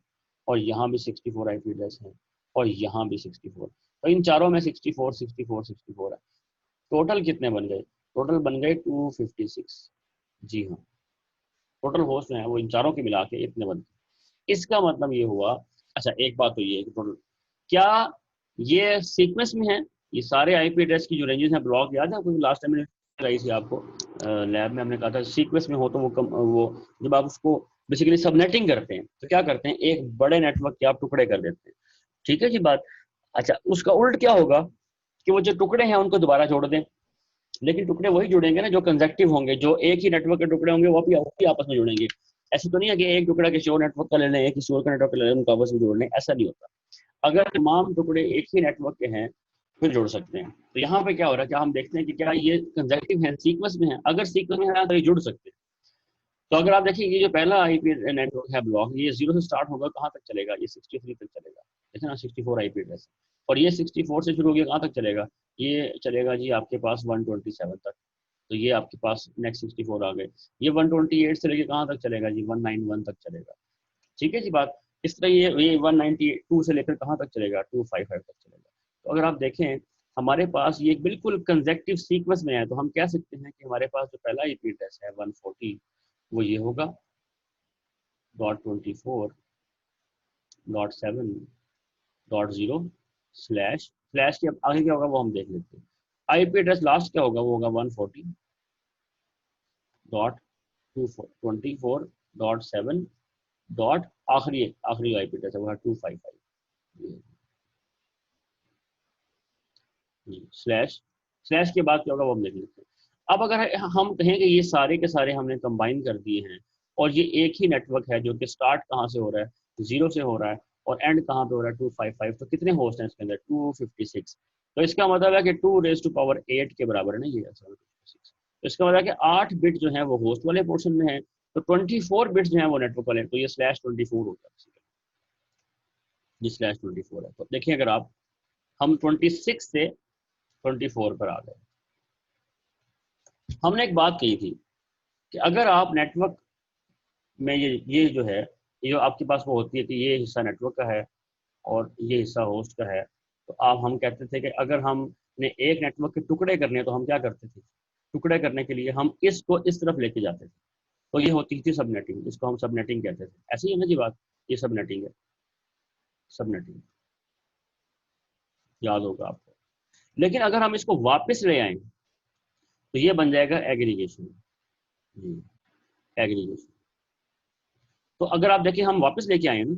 और यहाँ भी 64 आईपी एड्रेस हैं, और यहाँ भी 64। तो इन चारों में 64 64 64 है। टोटल कितने बन गए, टोटल बन गए 256। जी हाँ, टोटल होस्ट हैं वो इन चारों के मिला के इतने बन गए। इसका मतलब ये हुआ, अच्छा एक बात तो ये है कि टोटल क्या ये सीक्वेंस में है, ये सारे आईपी एड्रेस की जो रेंजेस हैं, ब्लॉक याद है कोई लास्ट टाइम मैंने कराई थी आपको लैब में, हमने कहा था सीक्वेंस में हो तो वो जब आप उसको बेसिकली सबनेटिंग करते हैं तो क्या करते हैं, एक बड़े नेटवर्क के आप टुकड़े कर देते हैं। ठीक है जी बात। अच्छा, उसका उल्ट क्या होगा कि वो जो टुकड़े हैं उनको दोबारा जोड़ दें, लेकिन टुकड़े वही जुड़ेंगे ना जो कंजेक्टिव होंगे, जो एक ही नेटवर्क के टुकड़े होंगे वो भी आपस में जुड़ेंगे। ऐसे तो नहीं है कि एक टुकड़ा किसी और नेटवर्क का ले लें, एक किसी और का नेटवर्क का ले लें, उनको आपस में जोड़ लें, ऐसा नहीं होता। अगर तमाम टुकड़े एक ही नेटवर्क के हैं फिर जोड़ सकते हैं। तो यहाँ पे क्या हो रहा है, क्या हम देखते हैं कि क्या ये कंसेक्टिव है, सीक्वेंस में है। अगर सीक्वेंस में है तो ये जुड़ सकते हैं। तो अगर आप देखिए ये जो पहला आईपी नेटवर्क है ब्लॉक, ये 0 से स्टार्ट होगा, कहाँ तक चलेगा, ये 63 तक चलेगा, देखिए ना 64 आईपी एड्रेस। और ये 64 से शुरू हो गया, कहाँ तक चलेगा, ये चलेगा जी आपके पास 127 तक। तो ये आपके पास नेक्स्ट 64 आ गए। ये 128 से लेके कहाँ तक चलेगा जी, 191 तक चलेगा। ठीक है जी बात। इस तरह ये 192 से लेकर कहाँ तक चलेगा, 255 तक चलेगा। तो अगर आप देखें हमारे पास ये बिल्कुल कंसेक्टिव सीक्वेंस में है, तो हम कह सकते हैं कि हमारे पास जो पहला आईपी एड्रेस है 140, वो ये होगा .24.7.0 स्लैश स्लैश के आगे क्या होगा वो हम देख लेते हैं। आईपी एड्रेस लास्ट क्या होगा, वो होगा 140.224.7 डॉट आखिरी आईपी एड्रेस है वो है 255 स्लैश स्लैश के बाद क्या होगा वो हम देख लेते हैं। अब अगर हम कहें कि ये सारे के सारे हमने कंबाइन कर दिए हैं और ये एक ही नेटवर्क है जो कि स्टार्ट कहाँ से हो रहा है, 0 से हो रहा है, और एंड कहाँ पे हो रहा है, 255, तो कितने होस्ट हैं इसके अंदर, 256। तो इसका मतलब है कि 2⁸ के बराबर है ना ये 256। तो इसका मतलब है कि 8 बिट जो है वो होस्ट वाले पोर्शन में है, तो 24 बिट्स जो है वो नेटवर्क वाले, तो ये /24 होता है, ये /24 है। तो देखिए अगर आप हम 26 से 24 पर आ गए। हमने एक बात कही थी कि अगर आप नेटवर्क में ये जो है, ये जो आपके पास वो होती है कि ये हिस्सा नेटवर्क का है और ये हिस्सा होस्ट का है, तो आप हम कहते थे कि अगर हमने एक नेटवर्क के टुकड़े करने तो हम क्या करते थे, टुकड़े करने के लिए हम इसको इस तरफ लेके जाते थे, तो ये होती थी सबनेटिंग, इसको हम सबनेटिंग कहते थे। ऐसे ही है ना जी बात, ये सबनेटिंग है, सबनेटिंग याद होगा आपको। लेकिन अगर हम इसको वापस ले आए तो ये बन जाएगा एग्रीगेशन, एग्रीगेशन। तो अगर आप देखिए हम वापस लेके आए ना,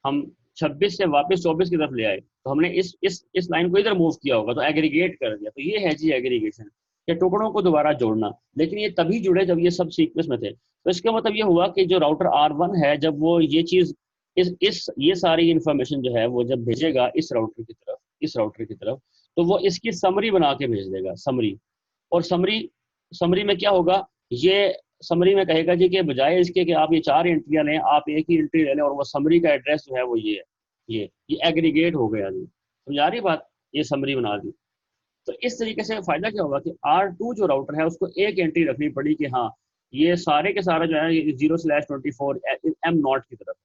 हम 26 से वापस 24 की तरफ ले आए, तो हमने इस लाइन को इधर मूव किया होगा, तो एग्रीगेट कर दिया, तो ये है जी एग्रीगेशन, ये टुकड़ों को दोबारा जोड़ना। लेकिन ये तभी जुड़े जब ये सब सीक्वेंस में थे। तो इसका मतलब ये हुआ कि जो राउटर R1 है, जब वो ये चीज ये सारी इंफॉर्मेशन जो है वो जब भेजेगा इस राउटर की तरफ, इस राउटर की तरफ, तो वो इसकी समरी बना के भेज देगा, समरी। और समरी में क्या होगा, ये समरी में कहेगा जी कि बजाय इसके कि आप ये 4 एंट्रियां लें, आप एक ही एंट्री ले लें, और वो समरी का एड्रेस जो है वो ये है, ये एग्रीगेट हो गया जी, समझा रही बात, ये समरी बना दी। तो इस तरीके से फायदा क्या होगा कि R2 जो राउटर है उसको एक एंट्री रखनी पड़ी कि हाँ ये सारे के सारे जो है 0/24 M0 की तरफ।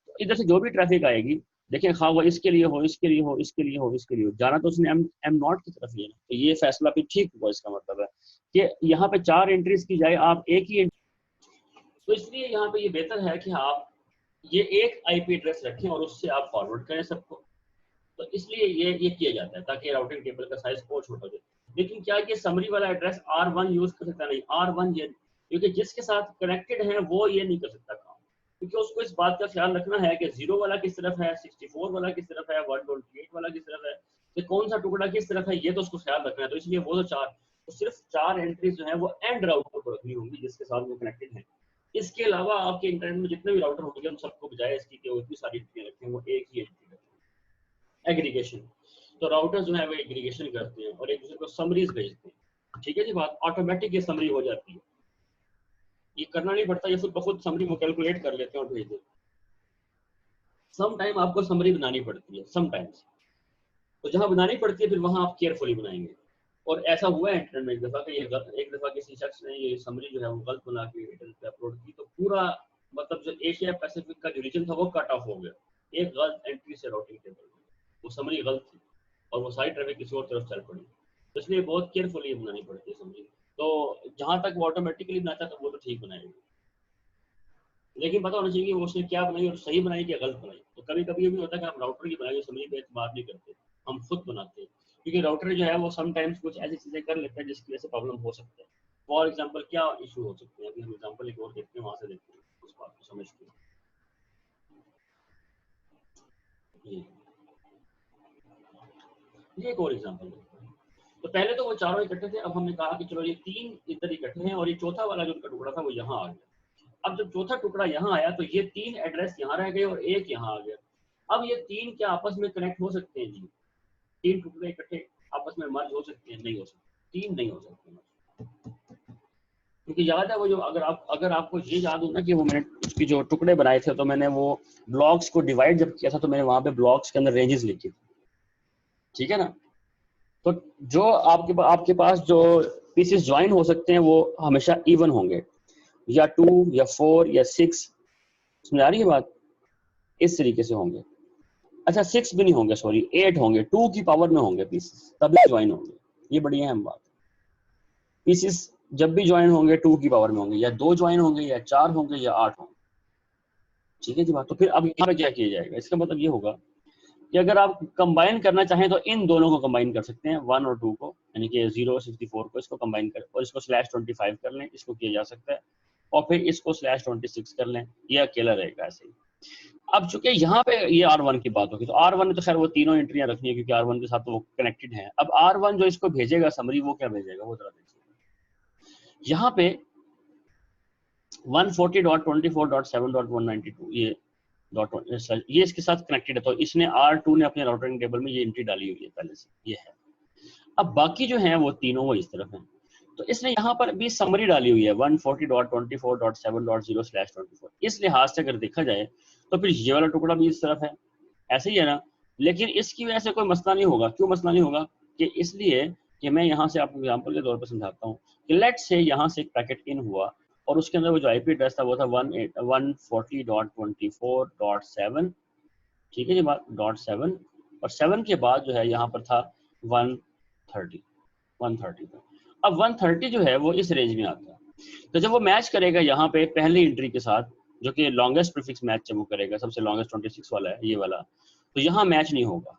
तो इधर से जो भी ट्रैफिक आएगी, देखिए हाँ वो इसके लिए हो, इसके लिए हो, इसके लिए हो, इसके लिए हो, जाना तो उसने M0 की तरफ ही है ना। तो ये फैसला भी ठीक हुआ, इसका मतलब है कि यहाँ पे 4 एंट्रीज की जाए आप एक ही तो इसलिए यहाँ पे ये बेहतर है कि आप ये एक आईपी एड्रेस रखें और उससे आप फॉरवर्ड करें सबको। तो इसलिए ये किया जाता है ताकि राउटिंग टेबल का साइज और छोटा हो जाए। लेकिन क्या ये समरी वाला एड्रेस R1 यूज कर सकता नहीं, R1 ये, क्योंकि जिसके साथ कनेक्टेड है वो ये नहीं कर सकता काम, क्योंकि उसको इस बात का ख्याल रखना है कि 0 वाला किस तरफ है, 64 वाला किस तरफ है, 128 वाला किस तरफ है, तो कौन सा टुकड़ा किस तरफ है, ये तो उसको ख्याल रखना है। तो इसलिए वो तो सिर्फ 4 एंट्रीज जो है वो एंड राउटर को रखनी होंगी जिसके साथ वो कनेक्टेड है। इसके अलावा आपके इंटरनेट में जितने भी राउटर होंगे उन सबको बजाय इसकी कि इतनी सारी एंट्री रखें, वो एक ही एंट्री रखें, एग्रीगेशन। तो राउटर जो है वो एग्रीगेशन करते हैं और एक दूसरे को समरीज भेजते हैं। ठीक है जी बात, ऑटोमेटिक ये समरी हो जाती है, ये करना नहीं पड़ता, ये खुद ब खुद समरी को कैलकुलेट कर लेते हैं और भेज देते हैं। सम टाइम आपको समरी बनानी पड़ती है, समटाइम्स, तो जहां बनानी पड़ती है फिर वहां आप केयरफुली बनाएंगे। और ऐसा हुआ है इंटरनेट में एक दफा किसी शख्स ने ये समरी जो है वो गलत बना के इंटरनेट पे अपलोड की, तो पूरा मतलब जो एशिया पैसिफिक का जो रीजन था वो कट ऑफ हो गया, एक गलत एंट्री से राउटिंग टेबल में, वो समरी गलत थी और वो सारी ट्रैफिक किसी और तरफ चल पड़ी। तो इसलिए बहुत केयरफुली बनानी पड़ती है समरी। तो जहां तक वो ऑटोमेटिकली बनाता है तो वो तो ठीक बनाएगा, लेकिन पता होना चाहिए कि वो उसने क्या बनाई और सही बनाई या गलत बनाई। तो कभी कभी ये भी होता है कि हम राउटर की बनाई समरी पे बात नहीं करते, हम खुद बनाते हैं, क्योंकि राउटर जो है वो समटाइम्स कुछ ऐसी चीजें कर लेता है जिसकी वजह से प्रॉब्लम हो सकता है। फॉर एग्जाम्पल क्या इशू हो सकते हैं, अभी हम एग्जाम्पल एक और देखते हैं, वहां से देखते हैं उस बात को समझते हैं। ये एक और एग्जाम्पल देखते हैं। तो पहले तो वो चारों इकट्ठे थे, अब हमने कहा कि चलो ये 3 इधर इकट्ठे हैं और ये चौथा वाला जो उनका टुकड़ा था वो यहाँ आ गया। अब जब चौथा टुकड़ा यहाँ आया तो ये 3 एड्रेस यहाँ रह गए और एक यहाँ आ गया। अब ये तीन क्या आपस में कनेक्ट हो सकते हैं जी? तीन टुकड़े इकट्ठे आपस में मर्ज हो सकते हैं? नहीं हो सकते, तीन नहीं हो सकते। क्योंकि याद है वो जो, अगर आपको ये याद हो ना कि वो मैंने उसकी जो टुकड़े बनाए थे, तो मैंने वो ब्लॉक्स को डिवाइड जब किया था तो मैंने वहां पे ब्लॉक्स के अंदर रेंजेस लिखी, ठीक है ना? तो जो आपके पास जो पीसेस ज्वाइन हो सकते हैं वो हमेशा इवन होंगे, या 2 या 4 या 6, समझ आ रही है बात? इस तरीके से होंगे। अच्छा 6 भी नहीं होंगे, सॉरी 8 होंगे, 2 की पावर में होंगे पीसेस, तभी ज्वाइन होंगे। ये बड़ी अहम बात। पीसेस जब भी ज्वाइन होंगे 2 की पावर में होंगे, या 2 ज्वाइन होंगे, या 4 होंगे, या 8 होंगे, ठीक है जी बात। तो फिर अब यहाँ पे क्या किया जाएगा? इसका मतलब ये होगा कि अगर आप कंबाइन करना चाहें तो इन दोनों को कंबाइन कर सकते हैं, 1 और 2 को, यानी कि 0 64 को, इसको कंबाइन कर और इसको /25 कर लें, इसको किया जा सकता है। और फिर इसको /26 कर लें, ये अकेला रहेगा ऐसे ही। अब चूंकि यहाँ पे ये R1 की बात होगी, तो R1 ने तो खैर वो तीनों एंट्रियां रखनी है क्योंकि R1 के साथ तो वो कनेक्टेड है। अब R1 जो इसको भेजेगा समरी, वो क्या भेजेगा वो जरा देखिए। यहाँ पे 140.24.7.192 ये इसके साथ कनेक्टेड है, तो इसने R2 ने अपने राउटिंग टेबल में ये एंट्री डाली हुई है पहले से, ये है। अब बाकी जो है वो तीनों वो इस तरफ हैं, तो इसने यहाँ पर भी समरी डाली हुई है 140.24.7.0/24। इस लिहाज से अगर देखा जाए तो फिर ये वाला टुकड़ा भी इस तरफ है, ऐसे ही है ना? लेकिन इसकी वजह से कोई मसला नहीं होगा। क्यों मसला नहीं होगा? कि इसलिए कि मैं यहाँ से आपको एग्जांपल के तौर पर समझाता हूँ कि लेट से यहाँ से एक पैकेट इन हुआ और उसके अंदर वो जो आईपी एड्रेस था वो था 140.24.7, ठीक है जी बात, .7, और 7 के बाद जो है यहाँ पर था 130 पर। अब 130 जो है वो इस रेंज में आता है। तो जब वो मैच करेगा यहाँ पे पहली एंट्री के साथ, जो कि लॉन्गेस्ट प्रीफिक्स मैच वो करेगा, सबसे लॉन्गेस्ट 26 वाला है ये वाला, तो यहाँ मैच नहीं होगा,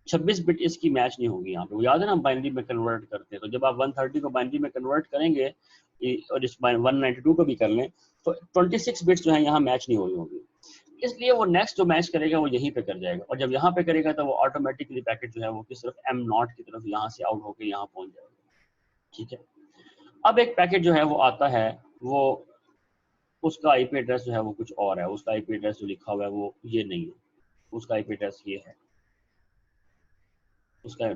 26 बिट इसकी मैच नहीं होगी यहाँ पे। वो याद है ना, हम बाइनरी में कन्वर्ट करते हैं, तो जब आप 130 को बाइनरी में कन्वर्ट करेंगे और इस 192 को भी कर लें, तो 26 बिट्स जो है यहाँ मैच नहीं हुई होगी। इसलिए वो नेक्स्ट जो मैच करेगा वो यहीं पे कर जाएगा, और जब यहाँ पे करेगा तो वो ऑटोमेटिकली पैकेट जो है वो किस तरफ, M0 की तरफ यहाँ से आउट होकर यहाँ पहुंच जाएगा, ठीक है। अब एक पैकेट जो है वो आता है, वो उसका आईपी एड्रेस जो है वो कुछ और है, उसका आईपी एड्रेस जो लिखा हुआ है वो ये नहीं है, उसका आईपी एड्रेस ये है, उसका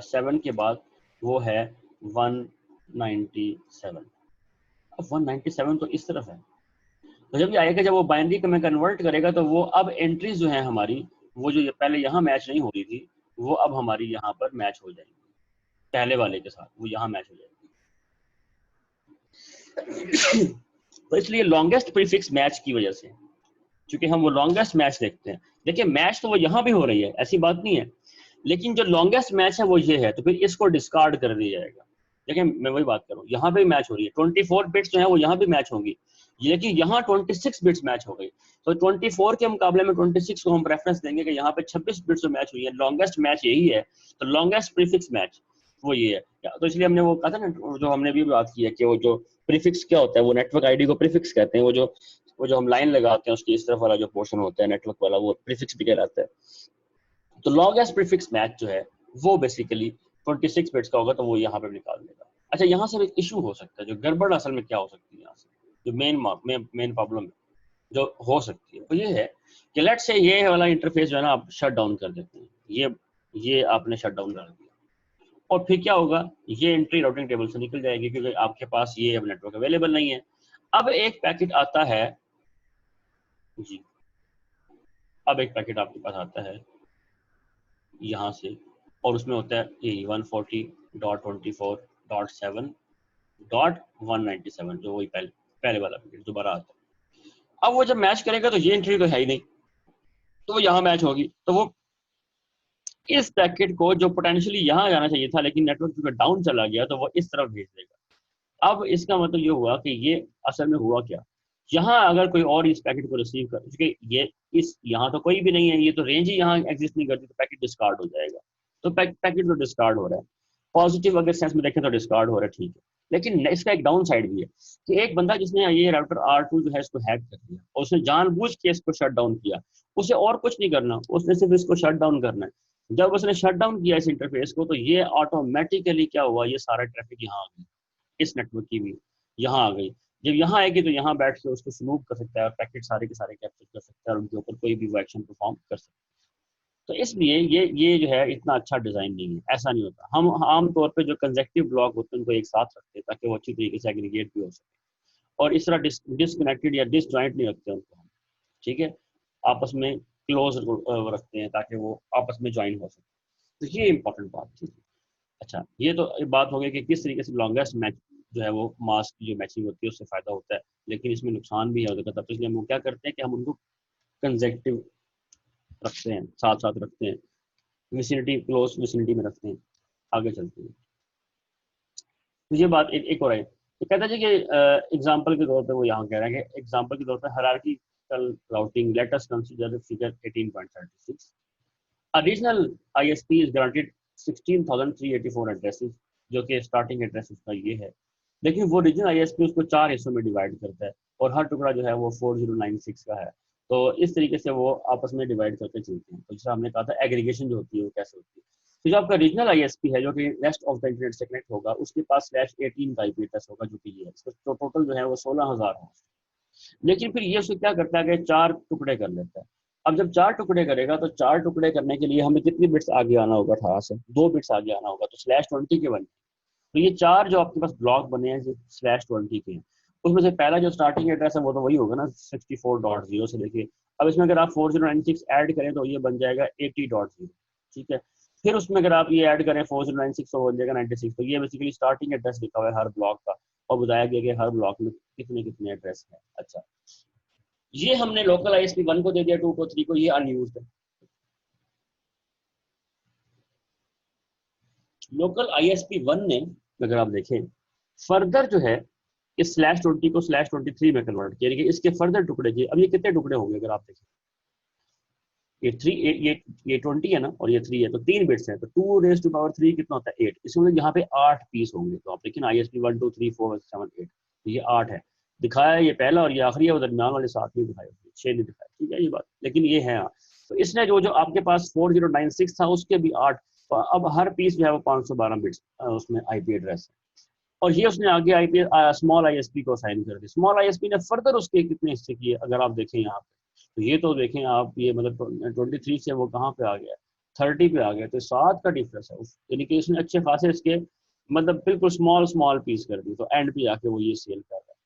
.7 के बाद वो है 197। अब 197 तो इस तरफ है, तो जब ये आएगा, जब वो बाइनरी में कन्वर्ट करेगा, तो वो अब एंट्रीज जो है हमारी, वो जो पहले यहाँ मैच नहीं हो रही थी, वो अब हमारी यहाँ पर मैच हो जाएगी पहले वाले के साथ, वो यहाँ मैच हो जाएगी। तो इसलिए लॉन्गेस्ट प्रीफिक्स मैच की वजह से, क्योंकि हम वो लॉन्गेस्ट मैच देखते हैं, देखिए मैच तो वो यहाँ भी हो रही है, ऐसी बात नहीं है, लेकिन जो लॉन्गेस्ट मैच है वो ये है, तो फिर इसको डिस्कार्ड कर दिया जाएगा। देखिए मैं वही बात कर रहा हूँ, यहाँ पे मैच हो रही है, 24 बिट्स जो है वो यहाँ भी मैच होंगी, लेकिन यहाँ 26 बिट्स मैच हो गई, तो 24 के मुकाबले में 26 को हम प्रेफरेंस देंगे कि यहाँ पे 26 बिट्स जो मैच हुई है, लॉन्गेस्ट मैच यही है, तो लॉन्गेस्ट प्रीफिक्स मैच वो ये है। तो इसलिए हमने वो कहा था ना, जो हमने भी बात की है कि वो जो प्रीफिक्स क्या होता है, वो नेटवर्क आईडी को प्रीफिक्स कहते हैं, वो जो हम लाइन लगाते हैं उसकी इस तरफ वाला जो पोर्शन होता है नेटवर्क वाला, वो प्रीफिक्स भी कहलाता है। तो लॉन्गेस्ट प्रीफिक्स मैच जो है वो बेसिकली 26 बिट्स का होगा, तो वो यहाँ पे निकाल देगा। अच्छा यहाँ से एक इशू हो सकता है, जो गड़बड़ असल में क्या हो सकती है यहाँ से, जो मेन प्रॉब्लम जो हो सकती है वो ये है कि लेट से ये वाला इंटरफेस जो है ना आप शट डाउन कर देते हैं, ये आपने शट डाउन कर दिया, और फिर क्या होगा, ये एंट्री राउटिंग टेबल से निकल जाएगी क्योंकि आपके पास ये अब नेटवर्क अवेलेबल नहीं है। अब एक पैकेट आता है जी, अब एक पैकेट आपके पास आता है यहाँ से, और उसमें होता है 140.24.7.197, जो वही पहले वाला पैकेट दोबारा आता है। अब वो जब मैच करेगा तो ये एंट्री तो है ही नहीं, तो वो यहाँ मैच होगी, तो वो इस पैकेट को जो पोटेंशियली यहाँ जाना चाहिए था, लेकिन नेटवर्क क्योंकि डाउन चला गया, तो वो इस तरफ भेज देगा। अब इसका मतलब ये हुआ कि ये असल में हुआ क्या, यहाँ अगर कोई और इस पैकेट को रिसीव कर, क्योंकि ये इस यहाँ तो कोई भी नहीं है, ये तो रेंज ही यहाँ एग्जिस्ट नहीं करती, तो पैकेट डिस्कार्ड हो जाएगा। तो पैकेट तो डिस्कार्ड हो रहा है, पॉजिटिव अगर सेंस में देखें तो डिस्कार्ड हो रहा है, ठीक है। लेकिन इसका एक डाउन साइड भी है कि एक बंदा जिसने ये राउटर R2 जो है इसको हैक कर दिया और उसने जानबूझ के इसको शट डाउन किया, उसे और कुछ नहीं करना, उसने सिर्फ इसको शट डाउन करना है। जब उसने शट डाउन किया इस इंटरफेस को, तो ये ऑटोमेटिकली क्या हुआ, ये सारा ट्रैफिक यहाँ आ गई, इस नेटवर्क की भी यहाँ आ गई। जब यहाँ आएगी तो यहाँ बैठ के उसको स्नूप कर सकता है और पैकेट सारे के सारे कैप्चर कर सकता है और उनके ऊपर कोई भी वो एक्शन परफॉर्म कर सकता है। तो इसलिए ये जो है इतना अच्छा डिजाइन नहीं है, ऐसा नहीं होता। हम आमतौर पे जो कंजेक्टिव ब्लॉक होते हैं उनको एक साथ रखते हैं ताकि वो अच्छी तरीके से एग्रीगेट भी हो सके, और इस तरह डिसकनेक्टेड या डिसजॉइंट नहीं रखते उनको हम, ठीक है, आपस में क्लोज रखते हैं ताकि वो आपस में ज्वाइन हो सके। तो ये इंपॉर्टेंट बात थी। अच्छा, ये तो एक बात हो गई कि किस तरीके से लॉन्गेस्ट मैच जो है वो मास्क की जो मैचिंग होती है उससे फायदा होता है, लेकिन इसमें नुकसान भी है। तो इसलिए हम क्या करते हैं कि हम उनको कंजेक्टिव रखते हैं, साथ साथ रखते हैं, विसिनिटी क्लोज विसिनिटी में रखते हैं। आगे चलते हैं। तो ये बात एक और है, तो कहता है कि एग्जांपल के तौर पे वो यहाँ कह रहा है कि एग्जांपल के तौर पे hierarchical routing, let us consider figure 18.36। A regional ISP is granted 16,384 addresses, जो कि स्टार्टिंग एड्रेस उसका ये है, लेकिन वो रीजनल ISP उसको 4 हिस्सों में डिवाइड करता है और हर टुकड़ा जो है वो 4096 का है। तो इस तरीके से वो आपस में डिवाइड करके चलते हैं। तो जैसे हमने कहा था एग्रीगेशन जो होती है वो कैसे होती है। तो जो आपका रीजनल ISP है जो कि रेस्ट ऑफ द इंटरनेट से कनेक्ट होगा, उसके पास /18 का IP एड्रेस होगा जो कि ये है। तो टोटल जो है वो 16,000 है। लेकिन फिर ये उसको क्या करता है कि 4 टुकड़े कर लेता है। अब जब 4 टुकड़े करेगा तो 4 टुकड़े करने के लिए हमें कितनी बिट्स आगे आना होगा, 18 से 2 बिट्स आगे आना होगा, तो /20 के बने। तो ये 4 जो आपके पास ब्लॉक बने हैं /20 के, उसमें से पहला जो स्टार्टिंग एड्रेस है वो तो वही होगा ना 64.0 से देखिए। अब इसमें अगर आप 4096 ऐड करें तो ये बन जाएगा 80.0, ठीक है। फिर उसमें अगर आप ये ऐड करें 4096 तो बन जाएगा 96। तो ये बेसिकली स्टार्टिंग एड्रेस लिखा हुआ है हर ब्लॉक का, और बताया गया कि हर ब्लॉक में कितने कितने एड्रेस है। अच्छा, ये हमने लोकल ISP 1 को दे दिया, 2 को, 3 को, ये अनयूज्ड है। लोकल ISP 1 ने अगर आप देखें फर्दर जो है इस /20 को /23 में कन्वर्ट किया, यानी कि इसके फर्दर टुकड़े किए। अब ये कितने टुकड़े होंगे अगर आप देखें, ये 3 ये 20 है ना और ये 3 है, तो 3 बिट्स हैं, तो 2⁻³ कितना होता है 8। इसमें यहाँ पे 8 पीस होंगे। तो आप देखिए ना ISP 1 2 3 4 7 8, तो ये 8 है दिखाया, ये पहला और ये आखिरी है, वो दरमियान वाले 7 नहीं दिखाए, 6 नहीं दिखाए, ठीक है ये बात। लेकिन ये है हाँ, तो इसने जो जो आपके पास 4096 था उसके भी 8, तो अब हर पीस जो है वो 512 बिट्स उसमें IP एड्रेस है। और ये उसने आगे IP स्मॉल ISP को असाइन कर दिया। स्मॉल ISP ने फर्दर उसके कितने हिस्से किए अगर आप देखें यहाँ पे, तो ये तो देखें आप, ये मतलब 23 से वो कहाँ पे आ गया, 30 पे आ गया, तो 7 का डिफरेंस है। यानी कि इसने अच्छे खासे इसके मतलब बिल्कुल स्मॉल स्मॉल पीस कर दी, तो एंड पे आके वो ये सेल कर रहा है,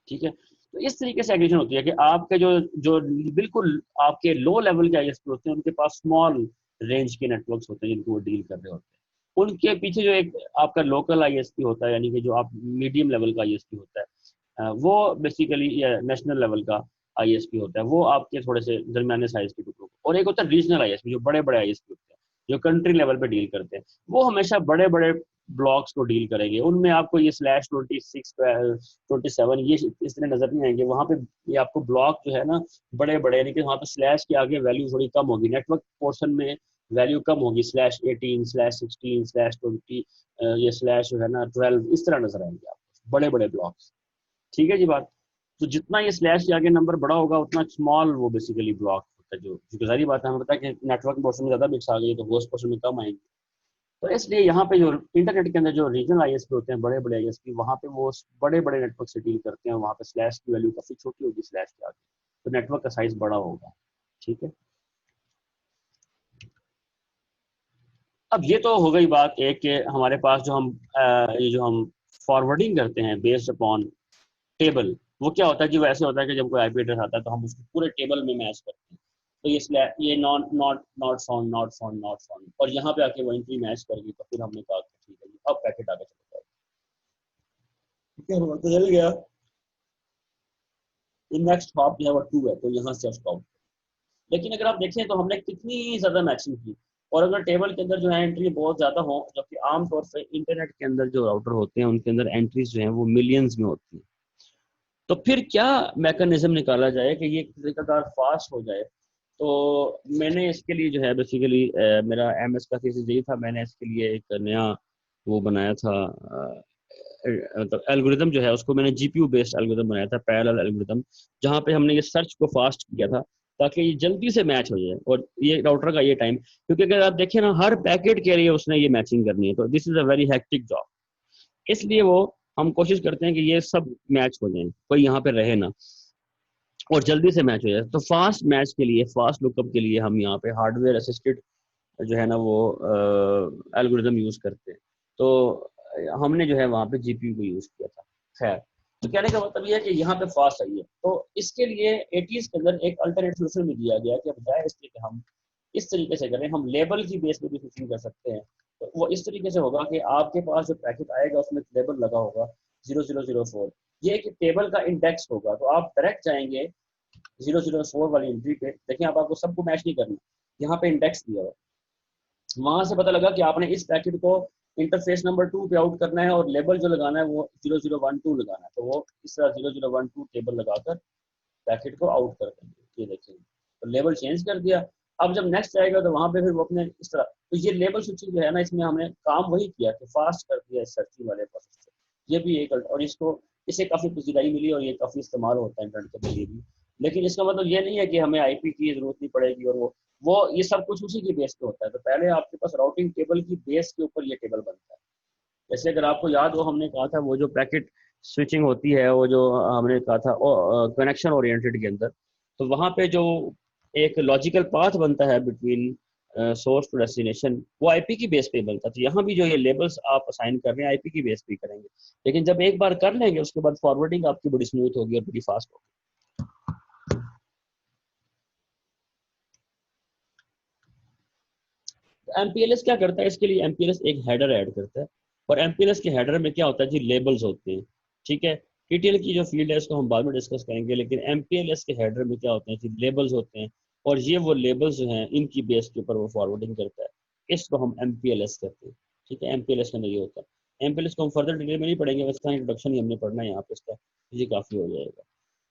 ठीक है। तो इस तरीके से एग्रीगेशन होती है कि आपके जो जो बिल्कुल आपके लो लेवल के ISP होते हैं उनके पास स्मॉल रेंज के नेटवर्क्स होते हैं जिनको वो डील कर रहे होते हैं। उनके पीछे जो एक आपका लोकल ISP होता है, यानी कि जो आप मीडियम लेवल का ISP होता है, वो बेसिकली नेशनल लेवल का ISP होता है, वो आपके थोड़े से दरमियाने साइज के टुकड़ों को। और एक होता है रीजनल ISP जो बड़े बड़े ISP होते हैं, जो कंट्री लेवल पे डील करते हैं, वो हमेशा बड़े बड़े ब्लॉक्स को डील करेंगे। उनमें आपको ये /26 27 ये इस तरह नजर नहीं आएंगे। वहाँ पे ये आपको ब्लॉक जो है ना बड़े बड़े, यानी कि वहाँ पे स्लैश के आगे वैल्यू थोड़ी कम होगी, नेटवर्क पोर्शन में वैल्यू कम होगी, /18 /16 /20 ये स्लैश जो है ना 12 इस तरह नजर आएंगे आपको बड़े बड़े ब्लॉक्स, ठीक है जी बात। तो जितना ये स्लैश के आगे नंबर बड़ा होगा उतना स्मॉल वो बेसिकली ब्लॉक होता है, जो सारी बात है हमें पता है कि नेटवर्क पोर्शन में ज्यादा बिट्स आ गई तो होस्ट पोर्शन में कम आएंगे। तो इसलिए यहाँ पे जो इंटरनेट के अंदर जो रीजनल ISP होते हैं बड़े बड़े ISP, वहाँ पे वो बड़े बड़े नेटवर्क से डील करते हैं, वहाँ पे स्लैश की वैल्यू काफी छोटी होगी स्लैश के आगे, तो नेटवर्क का साइज बड़ा होगा, ठीक है। अब ये तो हो गई बात एक कि हमारे पास जो हम ये जो हम फॉरवर्डिंग करते हैं बेस्ड अपॉन टेबल, वो क्या होता है कि वैसे होता है कि जब कोई IP एड्रेस आता है तो हम उसको पूरे टेबल में मैच करते हैं। तो ये not not not found not found not found, और यहाँ पे आके वो एंट्री मैच करेगी, तो फिर हमने कहा ठीक है अब पैकेट आगे चल जाएगा, ठीक है, तो चल गया। नेक्स्ट हॉप जो है वो 2 है, तो यहाँ से स्टॉप। लेकिन अगर आप देखें तो हमने कितनी ज्यादा मैचिंग की, और अगर टेबल के अंदर जो है एंट्री बहुत ज्यादा हो, जबकि आमतौर पर इंटरनेट के अंदर जो राउटर होते हैं उनके अंदर एंट्रीज जो है वो मिलियंस में होती है, तो फिर क्या मैकेनिज्म निकाला जाए कि ये तरीकाकार फास्ट हो जाए। तो मैंने इसके लिए जो है बेसिकली मेरा MS का थीसिस यही था, मैंने इसके लिए एक नया वो बनाया था, मतलब एल्गोरिदम जो है उसको मैंने GPU बेस्ड एल्गोरिदम बनाया था, पैरेलल एल्गोरिदम, जहाँ पे हमने ये सर्च को फास्ट किया था ताकि ये जल्दी से मैच हो जाए। और ये राउटर का ये टाइम, क्योंकि अगर आप देखें ना हर पैकेट के लिए उसने ये मैचिंग करनी है, तो this is a very hectic job, इसलिए वो हम कोशिश करते हैं कि ये सब मैच हो जाए, कोई यहाँ पे रहे ना, और जल्दी से मैच हो जाए। तो फास्ट मैच के लिए, फास्ट लुकअप के लिए हम यहाँ पे हार्डवेयर असिस्टेड जो है ना वो एल्गोरिदम यूज करते हैं। तो हमने जो है वहाँ पे जीपीयू को यूज किया था। खैर, तो कहने का मतलब ये है कि यहाँ पे फास्ट आई है। तो इसके लिए एटीज के अंदर एक अल्टरनेट सोल्यूशन भी दिया गया कि बजाय इसके कि हम इस तरीके से करें, हम लेबल की बेस पे भी स्विचिंग कर सकते हैं। तो वो इस तरीके से होगा कि आपके पास जो पैकेट आएगा उसमें लेबल लगा होगा 0004, ये एक टेबल का इंडेक्स होगा। तो आप डायरेक्ट जाएंगे 004 वाली एंट्री पे, देखिए आप आपको सबको मैच नहीं करना, यहाँ पे इंडेक्स दिया हुआ, वहां से पता लगा कि आपने इस पैकेट को इंटरफेस नंबर 2 पे आउट करना है और लेबल जो लगाना है वो 0012 लगाना है। तो वो इस तरह 0012 टेबल लगाकर पैकेट को आउट कर देंगे। ये देखिए, तो लेबल चेंज कर दिया। अब जब नेक्स्ट आएगा तो वहां पे फिर वो अपने इस तरह, तो ये लेबल स्विचिंग जो है ना, इसमें हमने काम वही किया कि फास्ट कर दिया सर्चिंग वाले प्रोसेस को। ये भी एक, और इसको इसे काफी पजीराई मिली और ये काफी इस्तेमाल होता है इंटरनेट के जरिए भी। लेकिन इसका मतलब ये नहीं है कि हमें आईपी की जरूरत नहीं पड़ेगी, और वो ये सब कुछ उसी की बेस पे होता है। तो पहले आपके पास राउटिंग टेबल की बेस के ऊपर ये टेबल बनता है। जैसे अगर आपको याद हो, हमने कहा था वो जो पैकेट स्विचिंग होती है, वो जो हमने कहा था कनेक्शन ओरिएंटेड के अंदर, तो वहां पे जो एक लॉजिकल पाथ बनता है बिटवीन सोर्स टू डेस्टिनेशन, वो आईपी की बेस पे बनता है। तो यहाँ भी जो ये लेबल्स आप असाइन कर रहे हैं आईपी की बेस पे करेंगे, लेकिन जब एक बार कर लेंगे उसके बाद फॉरवर्डिंग आपकी बड़ी स्मूथ होगी और बड़ी फास्ट होगी। एमपीएलएस क्या करता है, इसके लिए एमपीएलएस एक हेडर ऐड करता है, और एमपीएलएस के हेडर में क्या होता है जी, लेबल्स होते हैं। ठीक है, टीटीएल की जो फील्ड है उसको हम बाद में डिस्कस करेंगे, लेकिन एमपीएलएस के हेडर में क्या होते हैं जी, लेबल्स होते हैं, और ये वो लेबल्स जो हैं इनकी बेस के ऊपर वो फॉरवर्डिंग करता है। इसको हम एमपीएलएस कहते हैं। ठीक है, एमपीएलएस का ये होता है। एमपीएलएस को हम फर्दर डिटेल में नहीं पढ़ेंगे, बस का इंट्रोडक्शन ही हमने पढ़ना है यहाँ पे, इसका ये काफी हो जाएगा।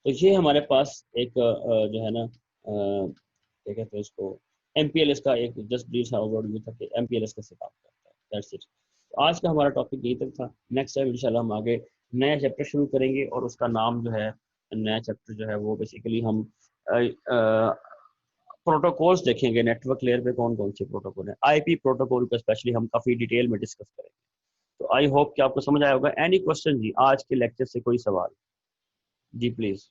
तो ये हमारे पास एक जो है ना क्या कहते हैं उसको, एमपीएलएस का एक जस्ट ब्रीफ सा ओवरव्यू था कि एमपीएलएस कैसे काम करता है। That's it. तो आज का हमारा टॉपिक यही तक था। नेक्स्ट टाइम इंशाल्लाह हम आगे नया चैप्टर शुरू करेंगे, और उसका नाम जो है, नया चैप्टर जो है वो बेसिकली हम प्रोटोकॉल्स देखेंगे। नेटवर्क लेयर पे कौन कौन से प्रोटोकॉल है, आईपी प्रोटोकॉल पे स्पेशली हम काफी डिटेल में डिस्कस करेंगे। तो आई होप कि आपको समझ आया होगा। एनी क्वेश्चन जी आज के लेक्चर से, कोई सवाल जी प्लीज।